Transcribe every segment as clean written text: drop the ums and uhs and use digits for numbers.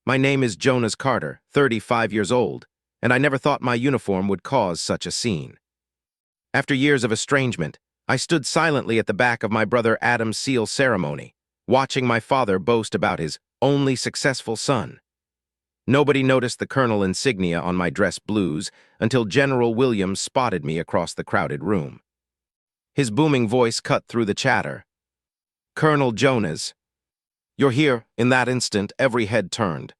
My name is Jonas Carter, 35 years old, and I never thought my uniform would cause such a scene. After years of estrangement, I stood silently at the back of my brother Adam's seal ceremony, watching my father boast about his only successful son. Nobody noticed the colonel insignia on my dress blues until General Williams spotted me across the crowded room. His booming voice cut through the chatter. "Colonel Jonas, you're here." In that instant, every head turned.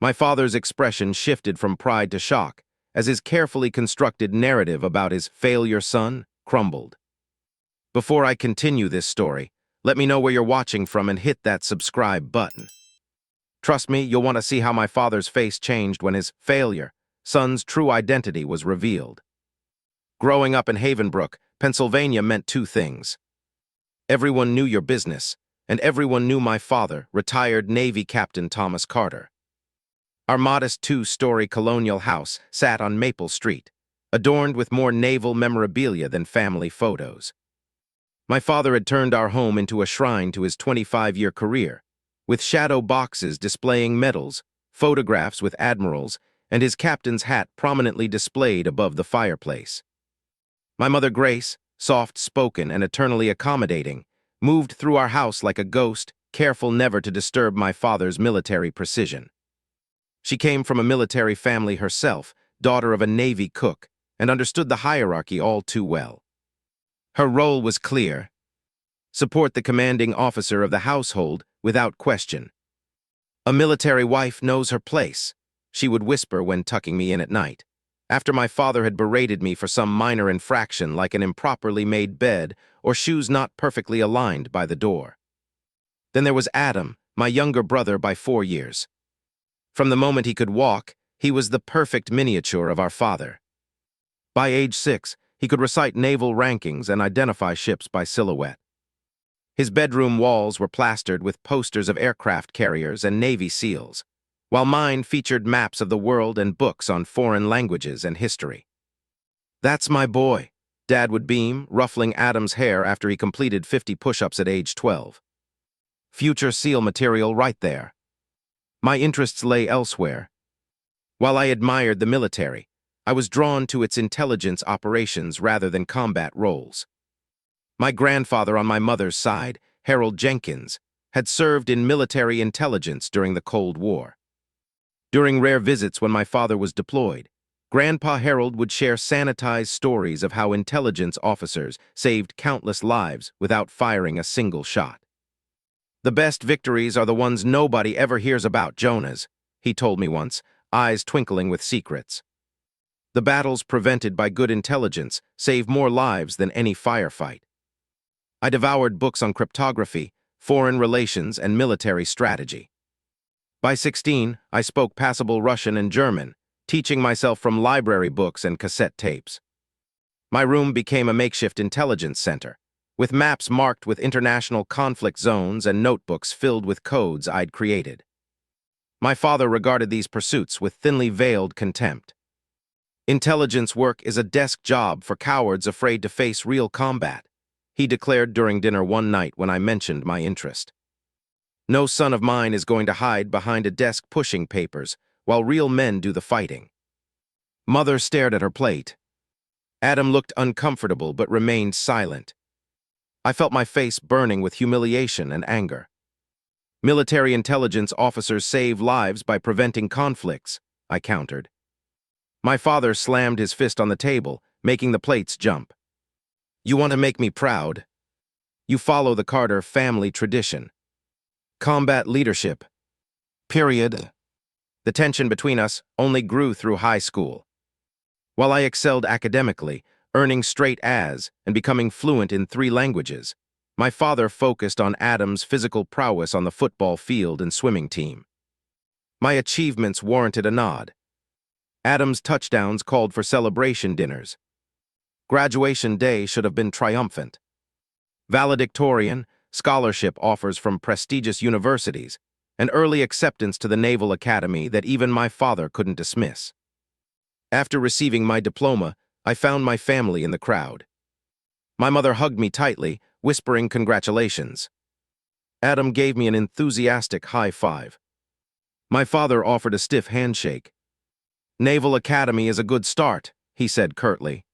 My father's expression shifted from pride to shock as his carefully constructed narrative about his failure son crumbled. Before I continue this story, let me know where you're watching from and hit that subscribe button. Trust me, you'll want to see how my father's face changed when his failure son's true identity was revealed. Growing up in Havenbrook, Pennsylvania meant two things. Everyone knew your business, and everyone knew my father, retired Navy Captain Thomas Carter. Our modest two-story colonial house sat on Maple Street, adorned with more naval memorabilia than family photos. My father had turned our home into a shrine to his 25-year career, with shadow boxes displaying medals, photographs with admirals, and his captain's hat prominently displayed above the fireplace. My mother Grace, soft-spoken and eternally accommodating, moved through our house like a ghost, careful never to disturb my father's military precision. She came from a military family herself, daughter of a Navy cook, and understood the hierarchy all too well. Her role was clear: support the commanding officer of the household without question. "A military wife knows her place," she would whisper when tucking me in at night, after my father had berated me for some minor infraction like an improperly made bed or shoes not perfectly aligned by the door. Then there was Adam, my younger brother by 4 years. From the moment he could walk, he was the perfect miniature of our father. By age 6, he could recite naval rankings and identify ships by silhouette. His bedroom walls were plastered with posters of aircraft carriers and Navy SEALs, while mine featured maps of the world and books on foreign languages and history. "That's my boy," Dad would beam, ruffling Adam's hair after he completed 50 push-ups at age 12. "Future SEAL material right there." My interests lay elsewhere. While I admired the military, I was drawn to its intelligence operations rather than combat roles. My grandfather on my mother's side, Harold Jenkins, had served in military intelligence during the Cold War. During rare visits when my father was deployed, Grandpa Harold would share sanitized stories of how intelligence officers saved countless lives without firing a single shot. "The best victories are the ones nobody ever hears about, Jonas," he told me once, eyes twinkling with secrets. "The battles prevented by good intelligence save more lives than any firefight." I devoured books on cryptography, foreign relations, and military strategy. By 16, I spoke passable Russian and German, teaching myself from library books and cassette tapes. My room became a makeshift intelligence center, with maps marked with international conflict zones and notebooks filled with codes I'd created. My father regarded these pursuits with thinly veiled contempt. "Intelligence work is a desk job for cowards afraid to face real combat," he declared during dinner one night when I mentioned my interest. "No son of mine is going to hide behind a desk pushing papers while real men do the fighting." Mother stared at her plate. Adam looked uncomfortable but remained silent. I felt my face burning with humiliation and anger. "Military intelligence officers save lives by preventing conflicts," I countered. My father slammed his fist on the table, making the plates jump. "You want to make me proud? You follow the Carter family tradition. Combat leadership. Period." The tension between us only grew through high school. While I excelled academically, earning straight A's and becoming fluent in 3 languages, my father focused on Adam's physical prowess on the football field and swimming team. My achievements warranted a nod. Adam's touchdowns called for celebration dinners. Graduation day should have been triumphant. Valedictorian, scholarship offers from prestigious universities, and early acceptance to the Naval Academy that even my father couldn't dismiss. After receiving my diploma, I found my family in the crowd. My mother hugged me tightly, whispering congratulations. Adam gave me an enthusiastic high five. My father offered a stiff handshake. "Naval Academy is a good start," he said curtly.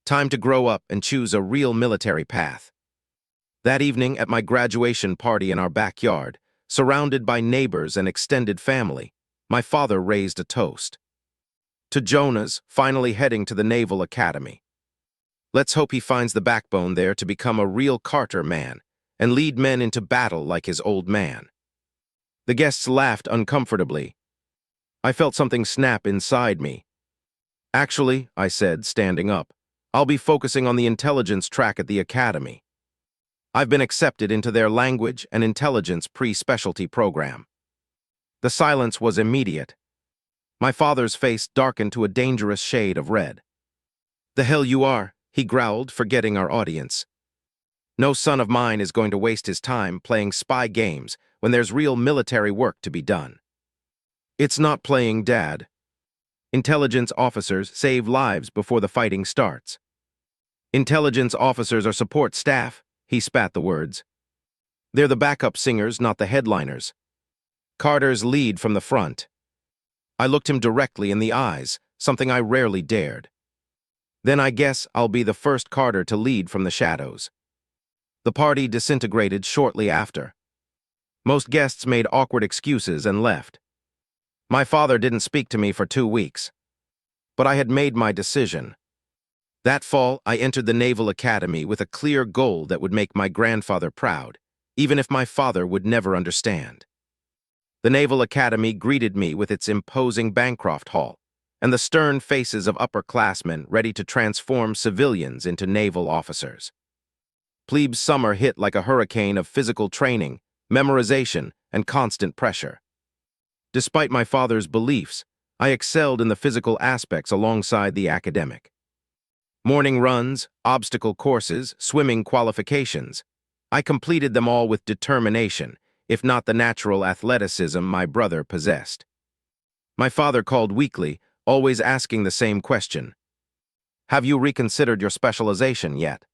"Time to grow up and choose a real military path." That evening at my graduation party in our backyard, surrounded by neighbors and extended family, my father raised a toast. To Jonas, finally heading to the Naval Academy. Let's hope he finds the backbone there to become a real Carter man and lead men into battle like his old man. The guests laughed uncomfortably. I felt something snap inside me. "Actually," I said, standing up, "I'll be focusing on the intelligence track at the academy. I've been accepted into their language and intelligence pre-specialty program." The silence was immediate. My father's face darkened to a dangerous shade of red. "The hell you are," he growled, forgetting our audience. "No son of mine is going to waste his time playing spy games when there's real military work to be done." "It's not playing, Dad. Intelligence officers save lives before the fighting starts." "Intelligence officers are support staff," he spat the words. "They're the backup singers, not the headliners. Carters lead from the front." I looked him directly in the eyes, something I rarely dared. "Then I guess I'll be the first Carter to lead from the shadows." The party disintegrated shortly after. Most guests made awkward excuses and left. My father didn't speak to me for 2 weeks. But I had made my decision. That fall, I entered the Naval Academy with a clear goal that would make my grandfather proud, even if my father would never understand. The Naval Academy greeted me with its imposing Bancroft Hall and the stern faces of upperclassmen ready to transform civilians into naval officers. Plebe summer hit like a hurricane of physical training, memorization, and constant pressure. Despite my father's beliefs, I excelled in the physical aspects alongside the academic. Morning runs, obstacle courses, swimming qualifications. I completed them all with determination, if not the natural athleticism my brother possessed. My father called weekly, always asking the same question. "Have you reconsidered your specialization yet?"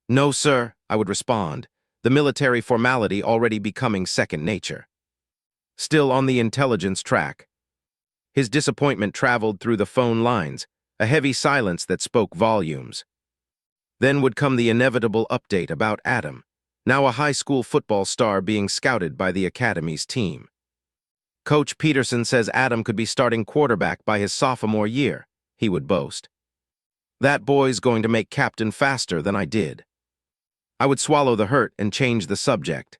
"No, sir," I would respond, the military formality already becoming second nature. Still on the intelligence track. His disappointment traveled through the phone lines, a heavy silence that spoke volumes. Then would come the inevitable update about Adam, now a high school football star being scouted by the academy's team. "Coach Peterson says Adam could be starting quarterback by his sophomore year," he would boast. "That boy's going to make captain faster than I did." I would swallow the hurt and change the subject.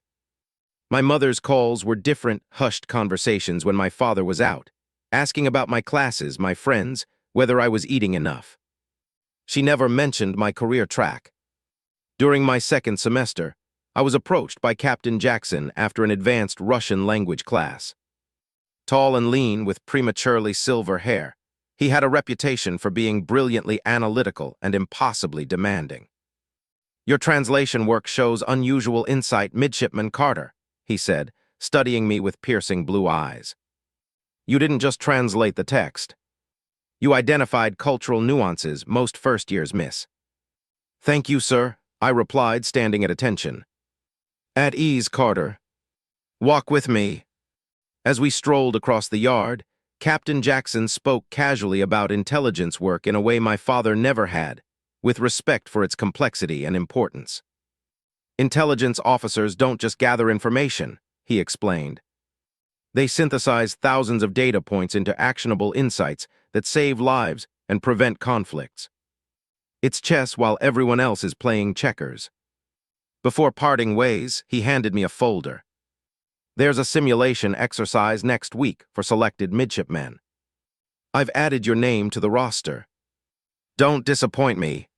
My mother's calls were different, hushed conversations when my father was out, asking about my classes, my friends, whether I was eating enough. She never mentioned my career track. During my second semester, I was approached by Captain Jackson after an advanced Russian language class. Tall and lean with prematurely silver hair, he had a reputation for being brilliantly analytical and impossibly demanding. "Your translation work shows unusual insight, Midshipman Carter," he said, studying me with piercing blue eyes. "You didn't just translate the text. You identified cultural nuances most first years miss." "Thank you, sir," I replied, standing at attention. "At ease, Carter. Walk with me." As we strolled across the yard, Captain Jackson spoke casually about intelligence work in a way my father never had, with respect for its complexity and importance. "Intelligence officers don't just gather information," he explained. "They synthesize thousands of data points into actionable insights that save lives and prevent conflicts. It's chess while everyone else is playing checkers." Before parting ways, he handed me a folder. "There's a simulation exercise next week for selected midshipmen. I've added your name to the roster. Don't disappoint me."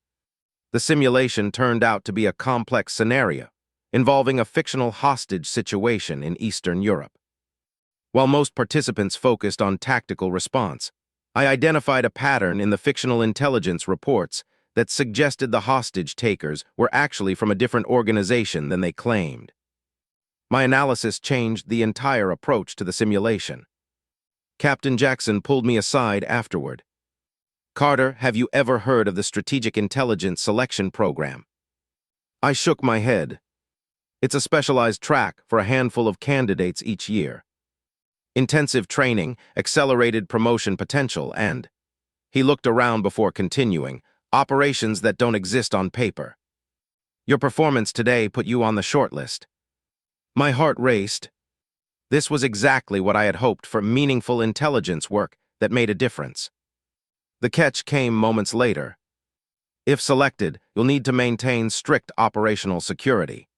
The simulation turned out to be a complex scenario involving a fictional hostage situation in Eastern Europe. While most participants focused on tactical response, I identified a pattern in the fictional intelligence reports that suggested the hostage takers were actually from a different organization than they claimed. My analysis changed the entire approach to the simulation. Captain Jackson pulled me aside afterward. "Carter, have you ever heard of the Strategic Intelligence Selection Program?" I shook my head. "It's a specialized track for a handful of candidates each year. intensive training, accelerated promotion potential, and he looked around before continuing, operations that don't exist on paper. Your performance today put you on the shortlist. My heart raced. This was exactly what I had hoped for: meaningful intelligence work that made a difference. The catch came moments later. If selected, you'll need to maintain strict operational security.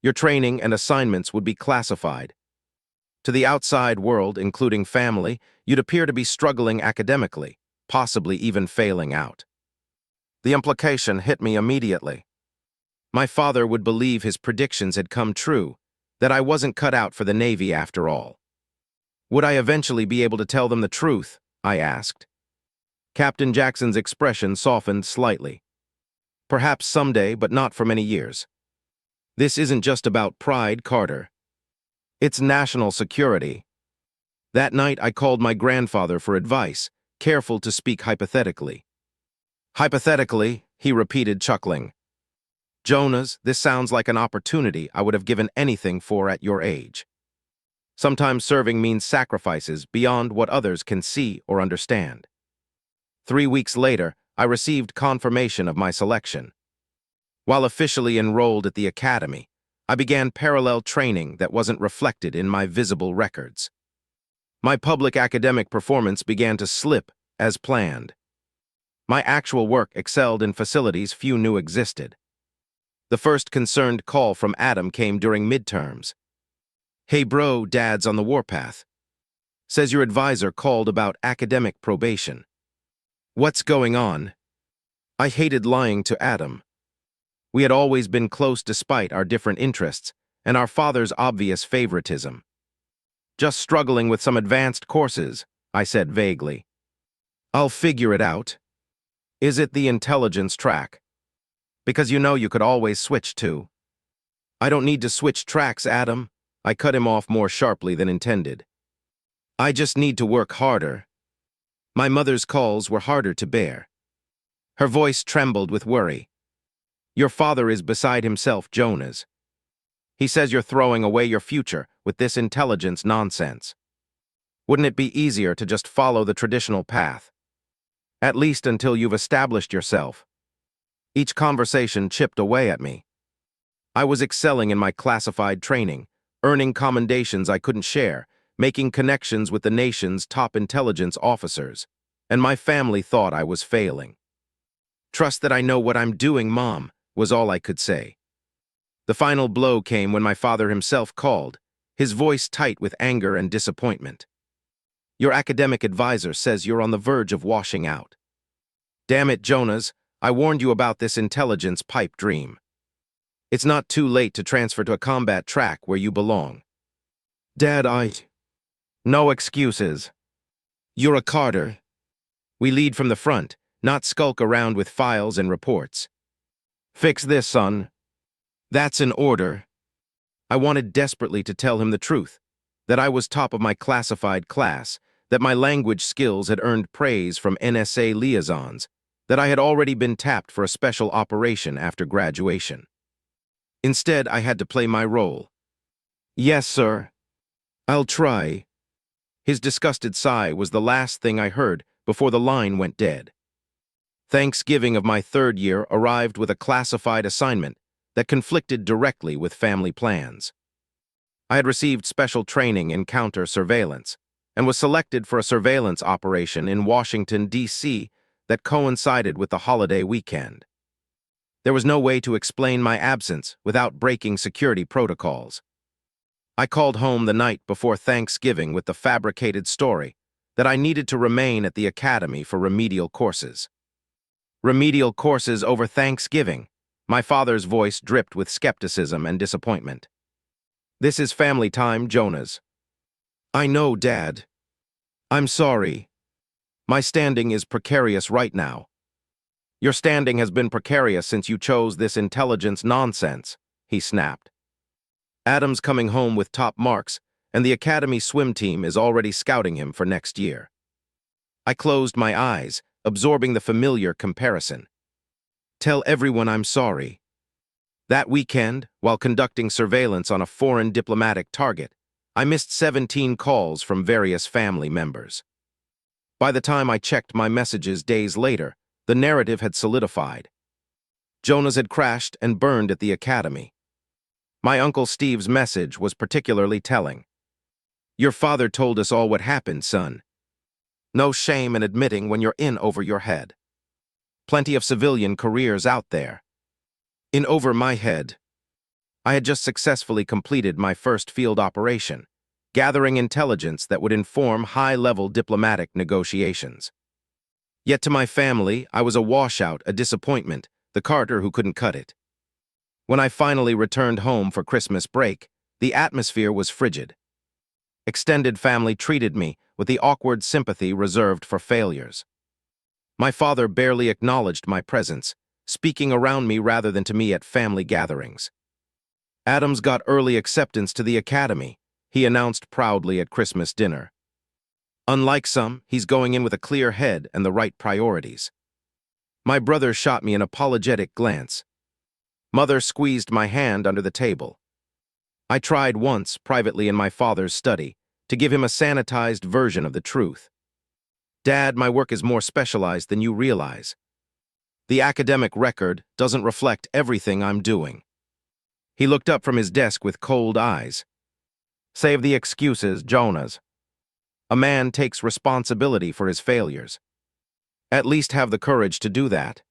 Your training and assignments would be classified. To the outside world, including family, you'd appear to be struggling academically, possibly even failing out. The implication hit me immediately. My father would believe his predictions had come true, that I wasn't cut out for the Navy after all. Would I eventually be able to tell them the truth? I asked. Captain Jackson's expression softened slightly. Perhaps someday, but not for many years. This isn't just about pride, Carter. It's national security. That night, I called my grandfather for advice, careful to speak hypothetically. Hypothetically, he repeated, chuckling. Jonas, this sounds like an opportunity I would have given anything for at your age. Sometimes serving means sacrifices beyond what others can see or understand. 3 weeks later, I received confirmation of my selection. While officially enrolled at the academy, I began parallel training that wasn't reflected in my visible records. My public academic performance began to slip as planned. My actual work excelled in facilities few knew existed. The first concerned call from Adam came during midterms. Hey bro, Dad's on the warpath. Says your advisor called about academic probation. What's going on? I hated lying to Adam. We had always been close despite our different interests and our father's obvious favoritism. Just struggling with some advanced courses, I said vaguely. I'll figure it out. Is it the intelligence track? Because you know you could always switch to. I don't need to switch tracks, Adam. I cut him off more sharply than intended. I just need to work harder. My mother's calls were harder to bear. Her voice trembled with worry. Your father is beside himself, Jonas. He says you're throwing away your future with this intelligence nonsense. Wouldn't it be easier to just follow the traditional path? At least until you've established yourself. Each conversation chipped away at me. I was excelling in my classified training, earning commendations I couldn't share, making connections with the nation's top intelligence officers, and my family thought I was failing. Trust that I know what I'm doing, Mom, was all I could say. The final blow came when my father himself called, his voice tight with anger and disappointment. Your academic advisor says you're on the verge of washing out. Damn it, Jonas, I warned you about this intelligence pipe dream. It's not too late to transfer to a combat track where you belong. Dad, No excuses. You're a Carter. We lead from the front, not skulk around with files and reports. Fix this, son. That's an order. I wanted desperately to tell him the truth, that I was top of my classified class, that my language skills had earned praise from NSA liaisons, that I had already been tapped for a special operation after graduation. Instead, I had to play my role. Yes, sir. I'll try. His disgusted sigh was the last thing I heard before the line went dead. Thanksgiving of my third year arrived with a classified assignment that conflicted directly with family plans. I had received special training in counter-surveillance and was selected for a surveillance operation in Washington, D.C. that coincided with the holiday weekend. There was no way to explain my absence without breaking security protocols. I called home the night before Thanksgiving with the fabricated story that I needed to remain at the academy for remedial courses. Remedial courses over Thanksgiving. My father's voice dripped with skepticism and disappointment. This is family time, Jonas. I know, Dad. I'm sorry. My standing is precarious right now. Your standing has been precarious since you chose this intelligence nonsense, he snapped. Adam's coming home with top marks, and the academy swim team is already scouting him for next year. I closed my eyes, absorbing the familiar comparison. Tell everyone I'm sorry. That weekend, while conducting surveillance on a foreign diplomatic target, I missed 17 calls from various family members. By the time I checked my messages days later, the narrative had solidified. Jonas had crashed and burned at the academy. My Uncle Steve's message was particularly telling. "Your father told us all what happened, son. No shame in admitting when you're in over your head. Plenty of civilian careers out there. In over my head." I had just successfully completed my first field operation, gathering intelligence that would inform high-level diplomatic negotiations. Yet to my family, I was a washout, a disappointment, the Carter who couldn't cut it. When I finally returned home for Christmas break, the atmosphere was frigid. Extended family treated me with the awkward sympathy reserved for failures. My father barely acknowledged my presence, speaking around me rather than to me at family gatherings. "Adam's got early acceptance to the academy," he announced proudly at Christmas dinner. "Unlike some, he's going in with a clear head and the right priorities." My brother shot me an apologetic glance. Mother squeezed my hand under the table. I tried once, privately in my father's study, to give him a sanitized version of the truth. "Dad, my work is more specialized than you realize. The academic record doesn't reflect everything I'm doing." He looked up from his desk with cold eyes. "Save the excuses, Jonas. A man takes responsibility for his failures. At least have the courage to do that.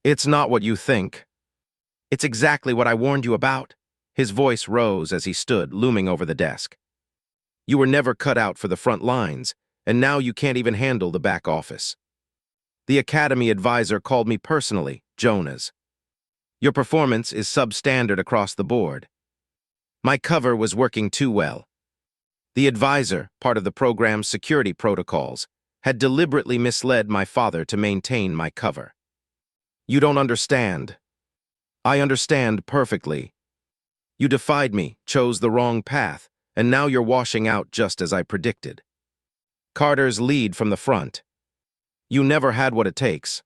It's not what you think. It's exactly what I warned you about." His voice rose as he stood, looming over the desk. "You were never cut out for the front lines, and now you can't even handle the back office. The academy advisor called me personally, Jonas. Your performance is substandard across the board. My cover was working too well. The advisor, part of the program's security protocols, had deliberately misled my father to maintain my cover. You don't understand. I understand perfectly. You defied me, chose the wrong path, and now you're washing out just as I predicted. Carter's lead from the front. You never had what it takes."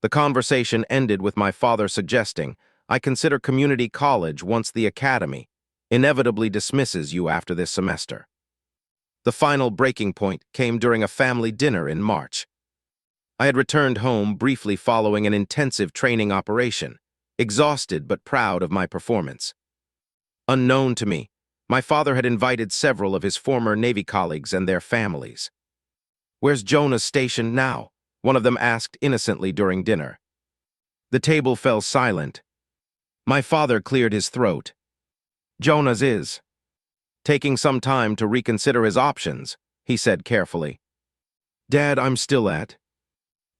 The conversation ended with my father suggesting I consider community college once the academy inevitably dismisses you after this semester. The final breaking point came during a family dinner in March. I had returned home briefly following an intensive training operation, exhausted but proud of my performance. Unknown to me, my father had invited several of his former Navy colleagues and their families. "Where's Jonas stationed now?" one of them asked innocently during dinner. The table fell silent. My father cleared his throat. "Jonas is taking some time to reconsider his options," he said carefully. "Dad, I'm still at."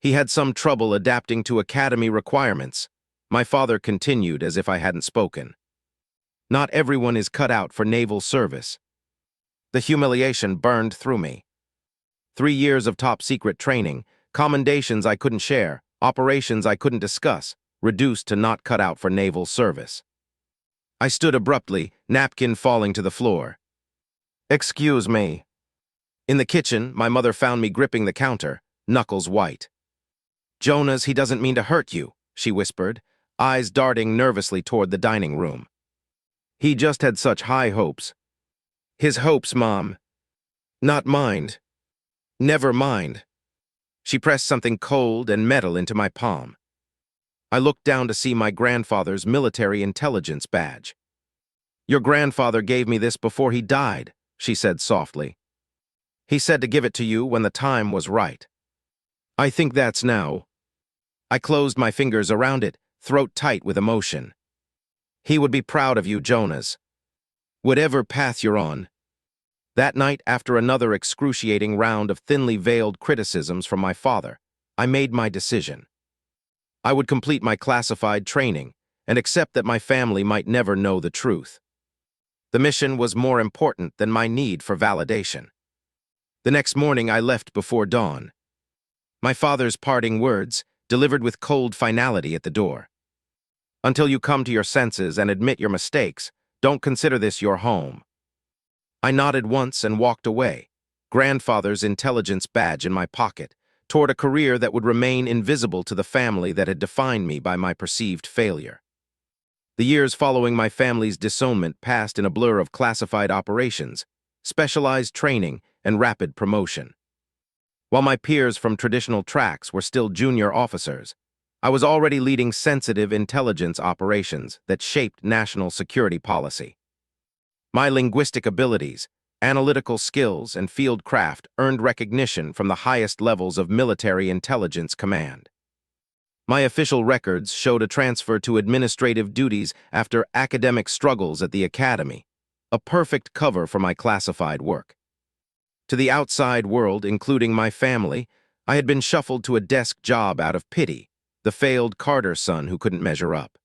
He had some trouble adapting to academy requirements. My father continued as if I hadn't spoken. "Not everyone is cut out for naval service." The humiliation burned through me. 3 years of top-secret training, commendations I couldn't share, operations I couldn't discuss, reduced to not cut out for naval service. I stood abruptly, napkin falling to the floor. "Excuse me." In the kitchen, my mother found me gripping the counter, knuckles white. "Jonas, he doesn't mean to hurt you," she whispered, eyes darting nervously toward the dining room. "He just had such high hopes." "His hopes, Mom. Not mine. Never mind." She pressed something cold and metal into my palm. I looked down to see my grandfather's military intelligence badge. "Your grandfather gave me this before he died," she said softly. "He said to give it to you when the time was right. I think that's now." I closed my fingers around it, throat tight with emotion. "He would be proud of you, Jonas. Whatever path you're on." That night, after another excruciating round of thinly veiled criticisms from my father, I made my decision. I would complete my classified training and accept that my family might never know the truth. The mission was more important than my need for validation. The next morning, I left before dawn. My father's parting words, delivered with cold finality at the door. "Until you come to your senses and admit your mistakes, don't consider this your home." I nodded once and walked away, grandfather's intelligence badge in my pocket, toward a career that would remain invisible to the family that had defined me by my perceived failure. The years following my family's disownment passed in a blur of classified operations, specialized training, and rapid promotion. While my peers from traditional tracks were still junior officers, I was already leading sensitive intelligence operations that shaped national security policy. My linguistic abilities, analytical skills, and field craft earned recognition from the highest levels of military intelligence command. My official records showed a transfer to administrative duties after academic struggles at the academy, a perfect cover for my classified work. To the outside world, including my family, I had been shuffled to a desk job out of pity, the failed Carter son who couldn't measure up.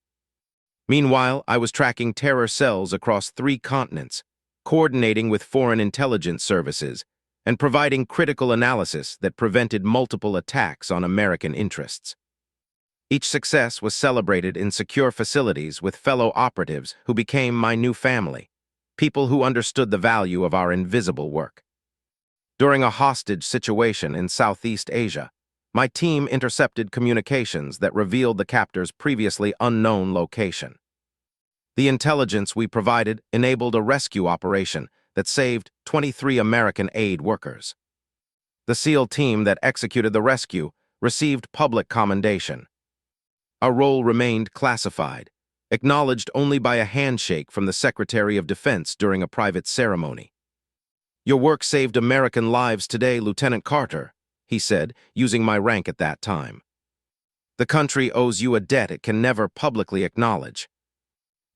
Meanwhile, I was tracking terror cells across 3 continents, coordinating with foreign intelligence services, and providing critical analysis that prevented multiple attacks on American interests. Each success was celebrated in secure facilities with fellow operatives who became my new family, people who understood the value of our invisible work. During a hostage situation in Southeast Asia, my team intercepted communications that revealed the captor's previously unknown location. The intelligence we provided enabled a rescue operation that saved 23 American aid workers. The SEAL team that executed the rescue received public commendation. Our role remained classified, acknowledged only by a handshake from the Secretary of Defense during a private ceremony. "Your work saved American lives today, Lieutenant Carter," he said, using my rank at that time. "The country owes you a debt it can never publicly acknowledge."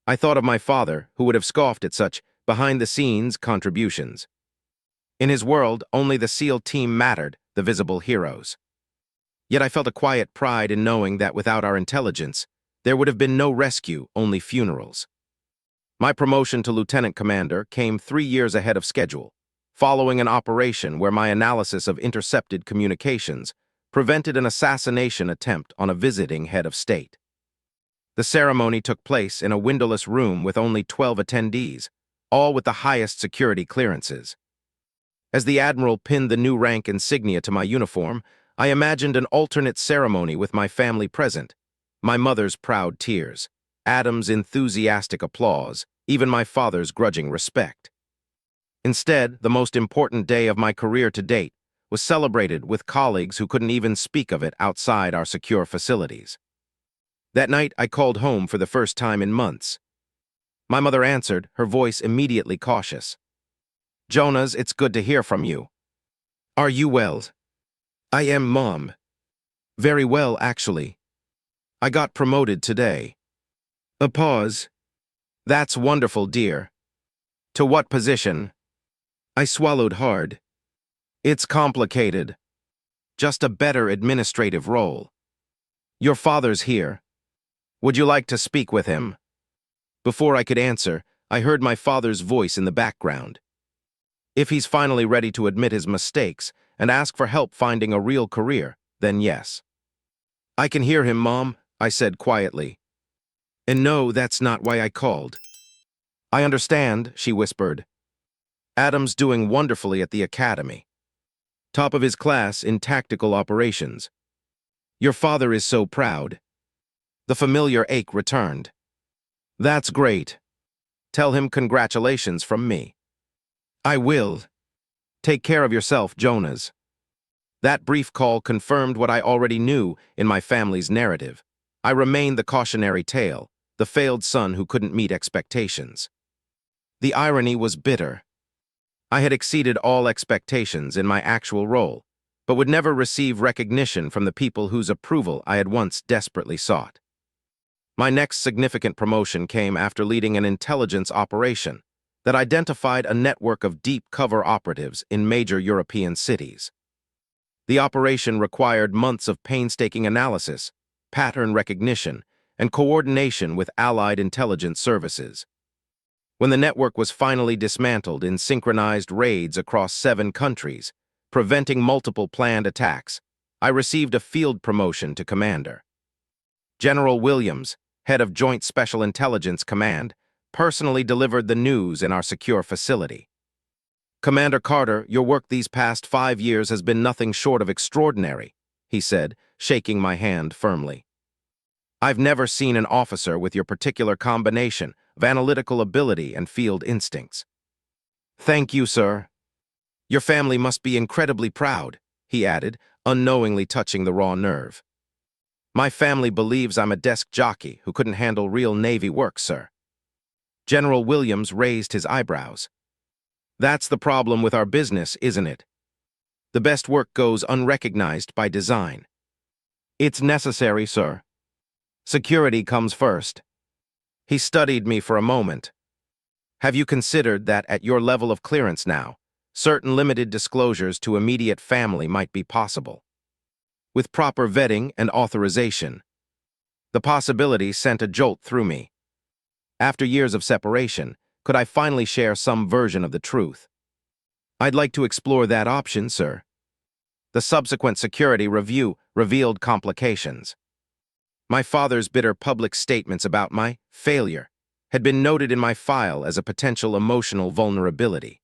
I thought of my father, who would have scoffed at such behind-the-scenes contributions. In his world, only the SEAL team mattered, the visible heroes. Yet I felt a quiet pride in knowing that without our intelligence, there would have been no rescue, only funerals. My promotion to lieutenant commander came 3 years ahead of schedule, following an operation where my analysis of intercepted communications prevented an assassination attempt on a visiting head of state. The ceremony took place in a windowless room with only 12 attendees, all with the highest security clearances. As the admiral pinned the new rank insignia to my uniform, I imagined an alternate ceremony with my family present, my mother's proud tears, Adam's enthusiastic applause, even my father's grudging respect. Instead, the most important day of my career to date was celebrated with colleagues who couldn't even speak of it outside our secure facilities. That night, I called home for the first time in months. My mother answered, her voice immediately cautious. "Jonas, it's good to hear from you. Are you well?" "I am, Mom." "Very well, actually. I got promoted today." A pause. "That's wonderful, dear. To what position?" I swallowed hard. "It's complicated. Just a better administrative role. Your father's here. Would you like to speak with him?" Before I could answer, I heard my father's voice in the background. If he's finally ready to admit his mistakes and ask for help finding a real career, then yes. "I can hear him, Mom," I said quietly. "And no, that's not why I called." "I understand," she whispered. "Adam's doing wonderfully at the academy. Top of his class in tactical operations. Your father is so proud." The familiar ache returned. "That's great. Tell him congratulations from me." "I will. Take care of yourself, Jonas." That brief call confirmed what I already knew in my family's narrative. I remained the cautionary tale, the failed son who couldn't meet expectations. The irony was bitter. I had exceeded all expectations in my actual role, but would never receive recognition from the people whose approval I had once desperately sought. My next significant promotion came after leading an intelligence operation that identified a network of deep cover operatives in major European cities. The operation required months of painstaking analysis, pattern recognition, and coordination with allied intelligence services. When the network was finally dismantled in synchronized raids across 7 countries, preventing multiple planned attacks, I received a field promotion to commander. General Williams, head of Joint Special Intelligence Command, personally delivered the news in our secure facility. "Commander Carter, your work these past 5 years has been nothing short of extraordinary," he said, shaking my hand firmly. I've never seen an officer with your particular combination of analytical ability and field instincts. Thank you, sir. Your family must be incredibly proud, he added, unknowingly touching the raw nerve. My family believes I'm a desk jockey who couldn't handle real Navy work, sir. General Williams raised his eyebrows. That's the problem with our business, isn't it? The best work goes unrecognized by design. It's necessary, sir. Security comes first. He studied me for a moment. Have you considered that at your level of clearance now, certain limited disclosures to immediate family might be possible? With proper vetting and authorization. The possibility sent a jolt through me. After years of separation, could I finally share some version of the truth? I'd like to explore that option, sir. The subsequent security review revealed complications. My father's bitter public statements about my failure had been noted in my file as a potential emotional vulnerability.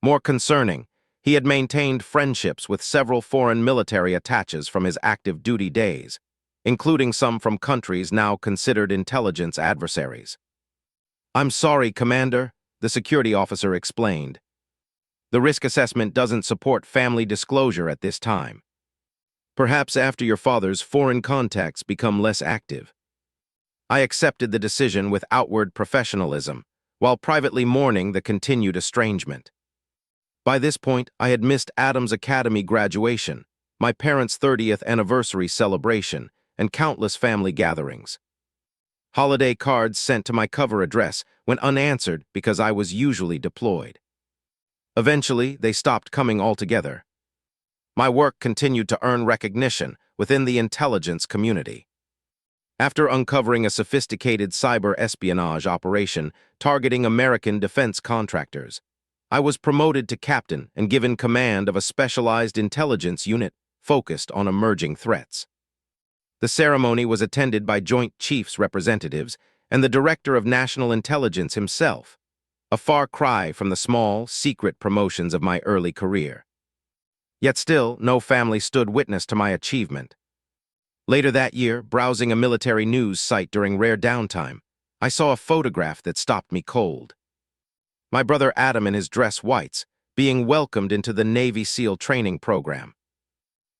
More concerning, he had maintained friendships with several foreign military attaches from his active duty days, including some from countries now considered intelligence adversaries. I'm sorry, Commander, the security officer explained. The risk assessment doesn't support family disclosure at this time. Perhaps after your father's foreign contacts become less active. I accepted the decision with outward professionalism, while privately mourning the continued estrangement. By this point, I had missed Adam's Academy graduation, my parents' 30th anniversary celebration, and countless family gatherings. Holiday cards sent to my cover address went unanswered because I was usually deployed. Eventually, they stopped coming altogether. My work continued to earn recognition within the intelligence community. After uncovering a sophisticated cyber espionage operation targeting American defense contractors, I was promoted to captain and given command of a specialized intelligence unit focused on emerging threats. The ceremony was attended by Joint Chiefs representatives and the Director of National Intelligence himself, a far cry from the small, secret promotions of my early career. Yet still, no family stood witness to my achievement. Later that year, browsing a military news site during rare downtime, I saw a photograph that stopped me cold. My brother Adam in his dress whites, being welcomed into the Navy SEAL training program.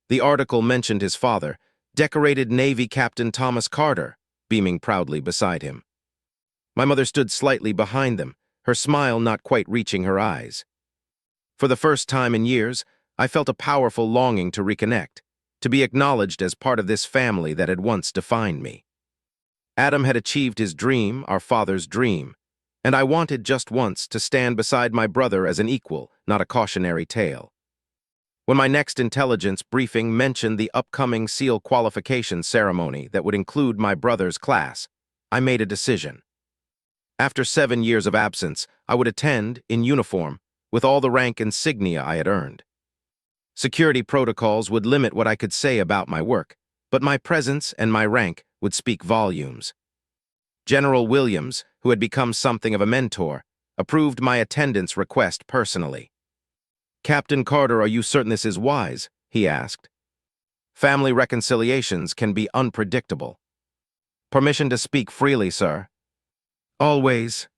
The article mentioned his father, decorated Navy Captain Thomas Carter, beaming proudly beside him. My mother stood slightly behind them, her smile not quite reaching her eyes. For the first time in years, I felt a powerful longing to reconnect, to be acknowledged as part of this family that had once defined me. Adam had achieved his dream, our father's dream, and I wanted just once to stand beside my brother as an equal, not a cautionary tale. When my next intelligence briefing mentioned the upcoming SEAL qualification ceremony that would include my brother's class, I made a decision. After 7 years of absence, I would attend, in uniform, with all the rank insignia I had earned. Security protocols would limit what I could say about my work, but my presence and my rank would speak volumes. General Williams, who had become something of a mentor, approved my attendance request personally. "Captain Carter, are you certain this is wise?" he asked. "Family reconciliations can be unpredictable." "Permission to speak freely, sir." "Always.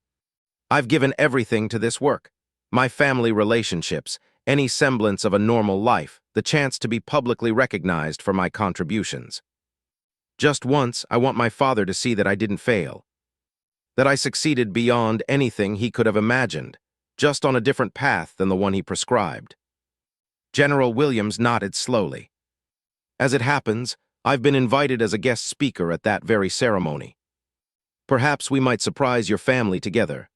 I've given everything to this work. My family relationships, any semblance of a normal life, the chance to be publicly recognized for my contributions. Just once, I want my father to see that I didn't fail. That I succeeded beyond anything he could have imagined, just on a different path than the one he prescribed." General Williams nodded slowly. "As it happens, I've been invited as a guest speaker at that very ceremony. Perhaps we might surprise your family together."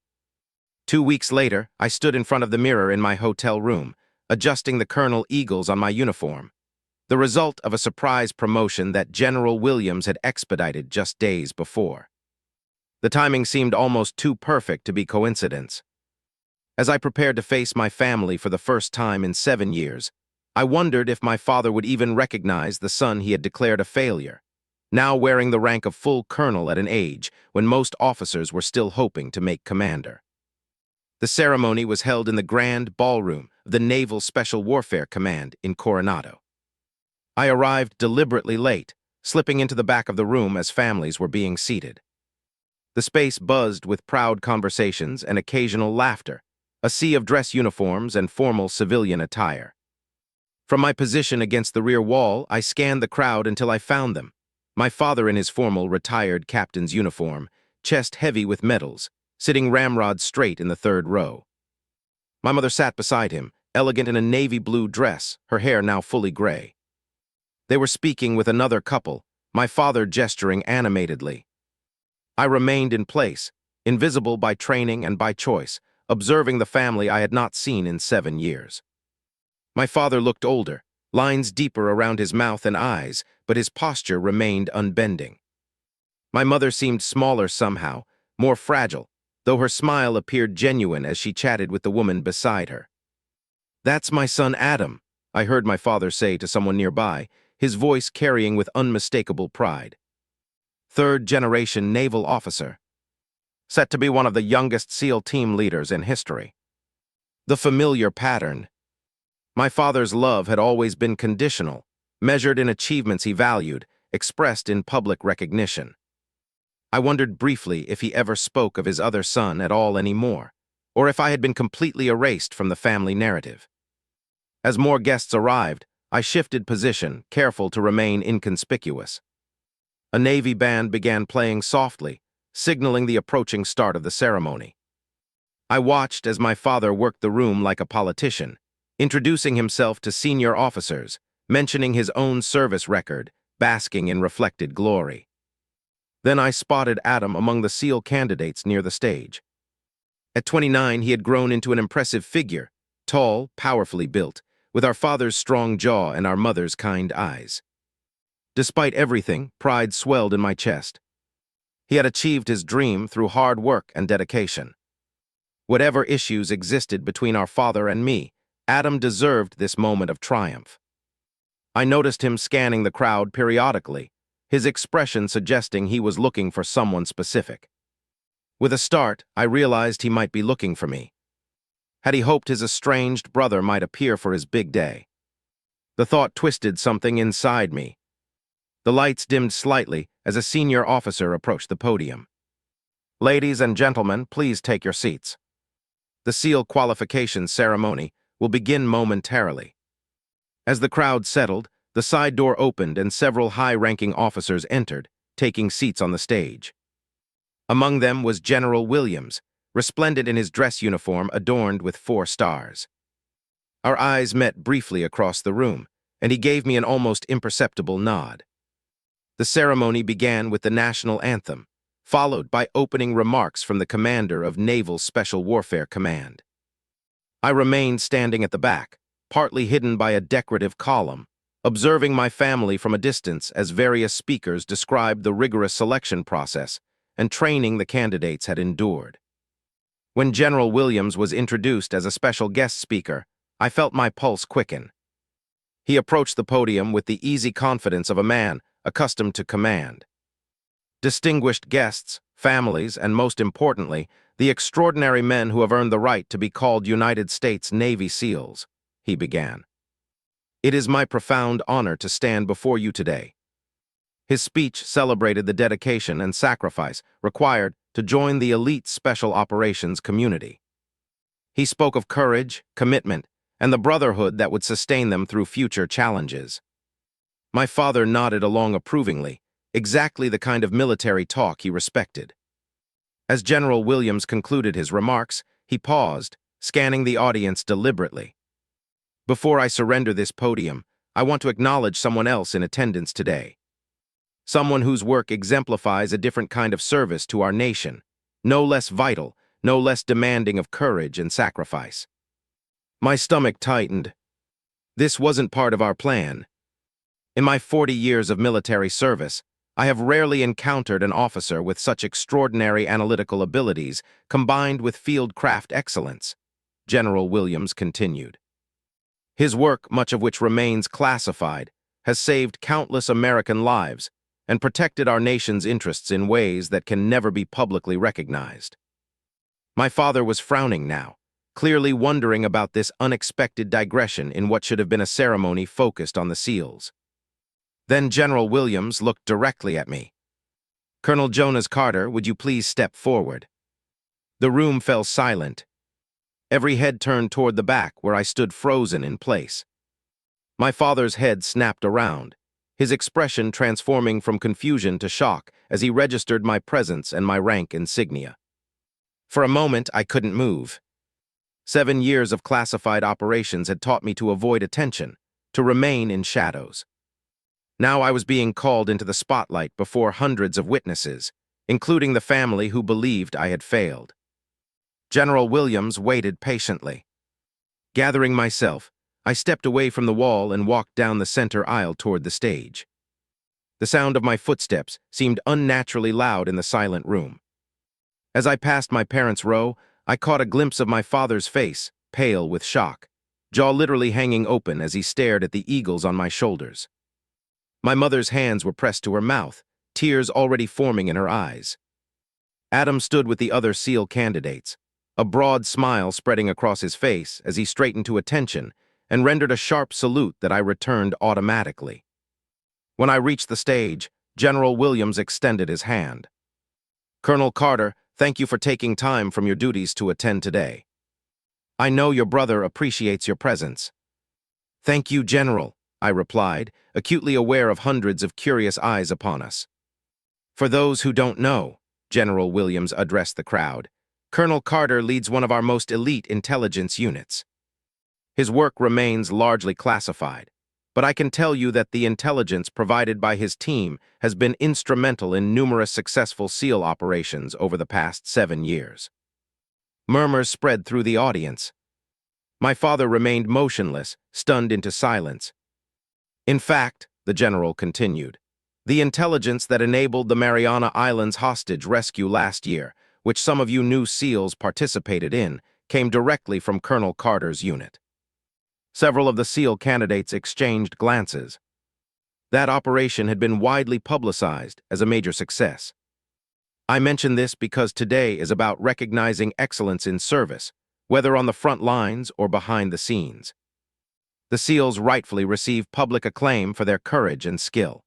2 weeks later, I stood in front of the mirror in my hotel room, adjusting the Colonel Eagles on my uniform, the result of a surprise promotion that General Williams had expedited just days before. The timing seemed almost too perfect to be coincidence. As I prepared to face my family for the first time in 7 years, I wondered if my father would even recognize the son he had declared a failure, now wearing the rank of full colonel at an age when most officers were still hoping to make commander. The ceremony was held in the grand ballroom of the Naval Special Warfare Command in Coronado. I arrived deliberately late, slipping into the back of the room as families were being seated. The space buzzed with proud conversations and occasional laughter, a sea of dress uniforms and formal civilian attire. From my position against the rear wall, I scanned the crowd until I found them. My father in his formal, retired captain's uniform, chest heavy with medals, sitting ramrod straight in the third row. My mother sat beside him, elegant in a navy blue dress, her hair now fully gray. They were speaking with another couple, my father gesturing animatedly. I remained in place, invisible by training and by choice, observing the family I had not seen in 7 years. My father looked older, lines deeper around his mouth and eyes, but his posture remained unbending. My mother seemed smaller somehow, more fragile, though her smile appeared genuine as she chatted with the woman beside her. "That's my son Adam," I heard my father say to someone nearby, his voice carrying with unmistakable pride. Third-generation naval officer. Set to be one of the youngest SEAL team leaders in history. The familiar pattern. My father's love had always been conditional, measured in achievements he valued, expressed in public recognition. I wondered briefly if he ever spoke of his other son at all anymore, or if I had been completely erased from the family narrative. As more guests arrived, I shifted position, careful to remain inconspicuous. A Navy band began playing softly, signaling the approaching start of the ceremony. I watched as my father worked the room like a politician, introducing himself to senior officers, mentioning his own service record, basking in reflected glory. Then I spotted Adam among the SEAL candidates near the stage. At 29, he had grown into an impressive figure, tall, powerfully built, with our father's strong jaw and our mother's kind eyes. Despite everything, pride swelled in my chest. He had achieved his dream through hard work and dedication. Whatever issues existed between our father and me, Adam deserved this moment of triumph. I noticed him scanning the crowd periodically, his expression suggesting he was looking for someone specific. With a start, I realized he might be looking for me. Had he hoped his estranged brother might appear for his big day? The thought twisted something inside me. The lights dimmed slightly as a senior officer approached the podium. "Ladies and gentlemen, please take your seats. The SEAL qualification ceremony will begin momentarily." As the crowd settled, the side door opened and several high-ranking officers entered, taking seats on the stage. Among them was General Williams, resplendent in his dress uniform adorned with 4 stars. Our eyes met briefly across the room, and he gave me an almost imperceptible nod. The ceremony began with the national anthem, followed by opening remarks from the commander of Naval Special Warfare Command. I remained standing at the back, partly hidden by a decorative column, observing my family from a distance as various speakers described the rigorous selection process and training the candidates had endured. When General Williams was introduced as a special guest speaker, I felt my pulse quicken. He approached the podium with the easy confidence of a man accustomed to command. "Distinguished guests, families, and most importantly, the extraordinary men who have earned the right to be called United States Navy SEALs," he began. "It is my profound honor to stand before you today." His speech celebrated the dedication and sacrifice required to join the elite special operations community. He spoke of courage, commitment, and the brotherhood that would sustain them through future challenges. My father nodded along approvingly, exactly the kind of military talk he respected. As General Williams concluded his remarks, he paused, scanning the audience deliberately. "Before I surrender this podium, I want to acknowledge someone else in attendance today. Someone whose work exemplifies a different kind of service to our nation, no less vital, no less demanding of courage and sacrifice." My stomach tightened. This wasn't part of our plan. In my 40 years of military service, I have rarely encountered an officer with such extraordinary analytical abilities combined with field craft excellence, General Williams continued. His work, much of which remains classified, has saved countless American lives and protected our nation's interests in ways that can never be publicly recognized. My father was frowning now, clearly wondering about this unexpected digression in what should have been a ceremony focused on the SEALs. Then General Williams looked directly at me. "Colonel Jonas Carter, would you please step forward?" The room fell silent. Every head turned toward the back, where I stood frozen in place. My father's head snapped around, his expression transforming from confusion to shock as he registered my presence and my rank insignia. For a moment, I couldn't move. 7 years of classified operations had taught me to avoid attention, to remain in shadows. Now I was being called into the spotlight before hundreds of witnesses, including the family who believed I had failed. General Williams waited patiently. Gathering myself, I stepped away from the wall and walked down the center aisle toward the stage. The sound of my footsteps seemed unnaturally loud in the silent room. As I passed my parents' row, I caught a glimpse of my father's face, pale with shock, jaw literally hanging open as he stared at the eagles on my shoulders. My mother's hands were pressed to her mouth, tears already forming in her eyes. Adam stood with the other SEAL candidates, a broad smile spreading across his face as he straightened to attention and rendered a sharp salute that I returned automatically. When I reached the stage, General Williams extended his hand. "Colonel Carter, thank you for taking time from your duties to attend today. I know your brother appreciates your presence." "Thank you, General," I replied, acutely aware of hundreds of curious eyes upon us. "For those who don't know," General Williams addressed the crowd, "Colonel Carter leads one of our most elite intelligence units. His work remains largely classified, but I can tell you that the intelligence provided by his team has been instrumental in numerous successful SEAL operations over the past 7 years. Murmurs spread through the audience. My father remained motionless, stunned into silence. "In fact," the general continued, "the intelligence that enabled the Mariana Islands hostage rescue last year, which some of you new SEALs participated in, came directly from Colonel Carter's unit." Several of the SEAL candidates exchanged glances. That operation had been widely publicized as a major success. I mention this because today is about recognizing excellence in service, whether on the front lines or behind the scenes. The SEALs rightfully receive public acclaim for their courage and skill.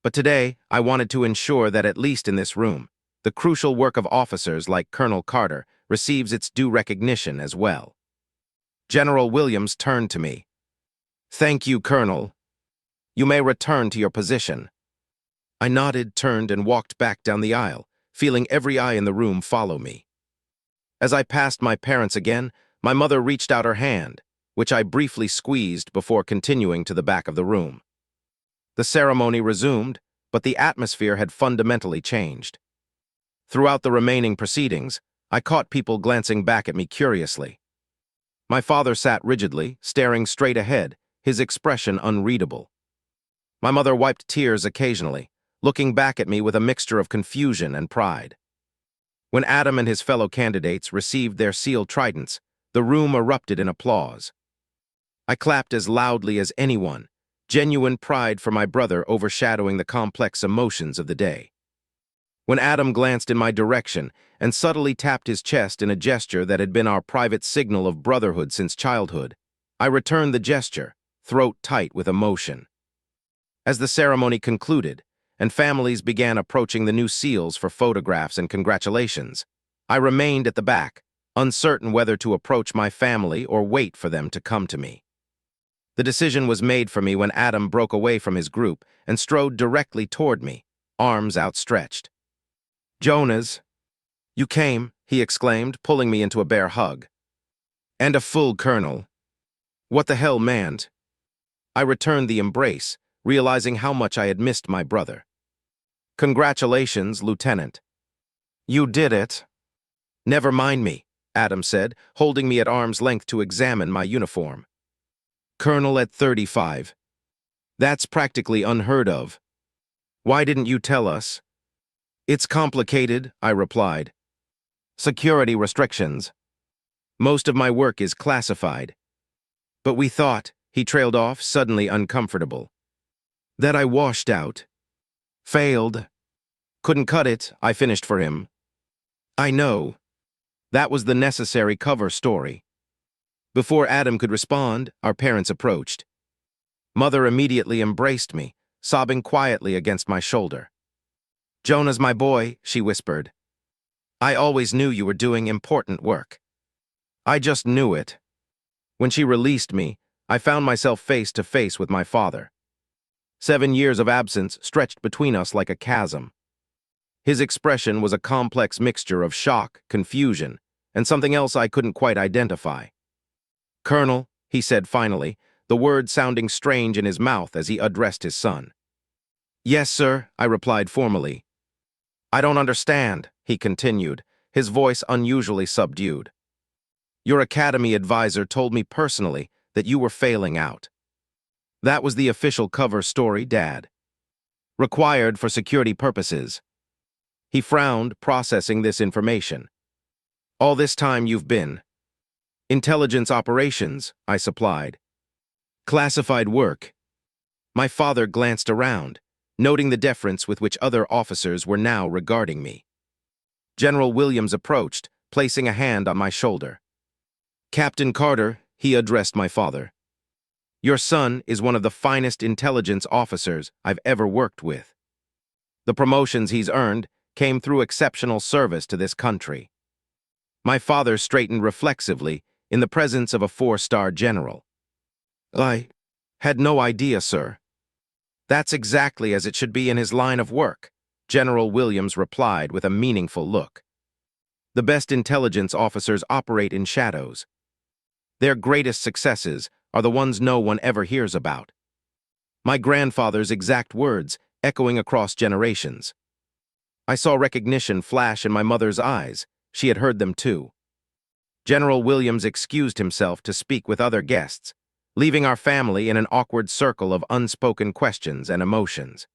But today, I wanted to ensure that at least in this room, the crucial work of officers like Colonel Carter receives its due recognition as well. General Williams turned to me. "Thank you, Colonel. You may return to your position." I nodded, turned, and walked back down the aisle, feeling every eye in the room follow me. As I passed my parents again, my mother reached out her hand, which I briefly squeezed before continuing to the back of the room. The ceremony resumed, but the atmosphere had fundamentally changed. Throughout the remaining proceedings, I caught people glancing back at me curiously. My father sat rigidly, staring straight ahead, his expression unreadable. My mother wiped tears occasionally, looking back at me with a mixture of confusion and pride. When Adam and his fellow candidates received their SEAL tridents, the room erupted in applause. I clapped as loudly as anyone, genuine pride for my brother overshadowing the complex emotions of the day. When Adam glanced in my direction and subtly tapped his chest in a gesture that had been our private signal of brotherhood since childhood, I returned the gesture, throat tight with emotion. As the ceremony concluded, and families began approaching the new SEALs for photographs and congratulations, I remained at the back, uncertain whether to approach my family or wait for them to come to me. The decision was made for me when Adam broke away from his group and strode directly toward me, arms outstretched. "Jonas, you came," he exclaimed, pulling me into a bear hug. "And a full colonel. What the hell, man?" I returned the embrace, realizing how much I had missed my brother. "Congratulations, Lieutenant." "You did it." "Never mind me," Adam said, holding me at arm's length to examine my uniform. "Colonel at 35. That's practically unheard of. Why didn't you tell us?" "It's complicated," I replied. "Security restrictions. Most of my work is classified." "But we thought," he trailed off, suddenly uncomfortable, "that I washed out. Failed. Couldn't cut it," I finished for him. "I know." That was the necessary cover story. Before Adam could respond, our parents approached. Mother immediately embraced me, sobbing quietly against my shoulder. "Jonas, my boy," she whispered. "I always knew you were doing important work. I just knew it." When she released me, I found myself face to face with my father. 7 years of absence stretched between us like a chasm. His expression was a complex mixture of shock, confusion, and something else I couldn't quite identify. "Colonel," he said finally, the word sounding strange in his mouth as he addressed his son. "Yes, sir," I replied formally. "I don't understand," he continued, his voice unusually subdued. "Your academy advisor told me personally that you were failing out. That was the official cover story, Dad. Required for security purposes." He frowned, processing this information. "All this time you've been—" "Intelligence operations," I supplied. "Classified work." My father glanced around, noting the deference with which other officers were now regarding me. General Williams approached, placing a hand on my shoulder. "Captain Carter," he addressed my father. "Your son is one of the finest intelligence officers I've ever worked with. The promotions he's earned came through exceptional service to this country." My father straightened reflexively in the presence of a 4-star general. "I had no idea, sir." "That's exactly as it should be in his line of work," General Williams replied with a meaningful look. "The best intelligence officers operate in shadows. Their greatest successes are the ones no one ever hears about." My grandfather's exact words echoing across generations. I saw recognition flash in my mother's eyes. She had heard them too. General Williams excused himself to speak with other guests, leaving our family in an awkward circle of unspoken questions and emotions.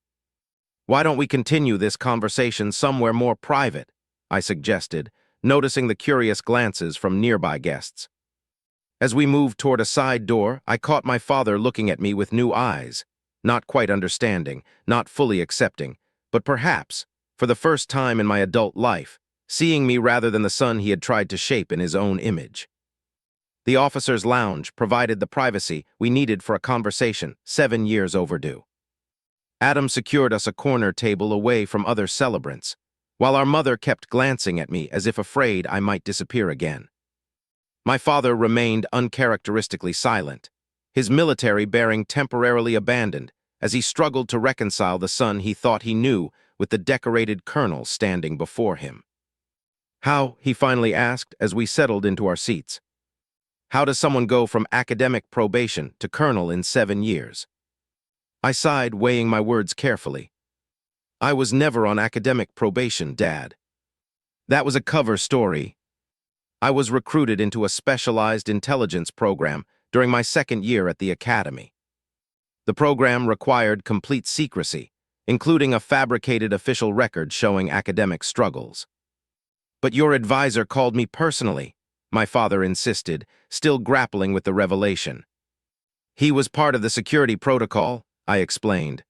"Why don't we continue this conversation somewhere more private?" I suggested, noticing the curious glances from nearby guests. As we moved toward a side door, I caught my father looking at me with new eyes, not quite understanding, not fully accepting, but perhaps, for the first time in my adult life, seeing me rather than the son he had tried to shape in his own image. The officers' lounge provided the privacy we needed for a conversation 7 years overdue. Adam secured us a corner table away from other celebrants, while our mother kept glancing at me as if afraid I might disappear again. My father remained uncharacteristically silent, his military bearing temporarily abandoned as he struggled to reconcile the son he thought he knew with the decorated colonel standing before him. "How," he finally asked as we settled into our seats, "how does someone go from academic probation to colonel in 7 years?" I sighed, weighing my words carefully. "I was never on academic probation, Dad. That was a cover story. I was recruited into a specialized intelligence program during my 2nd year at the academy. The program required complete secrecy, including a fabricated official record showing academic struggles." "But your advisor called me personally," my father insisted, still grappling with the revelation. "He was part of the security protocol," I explained.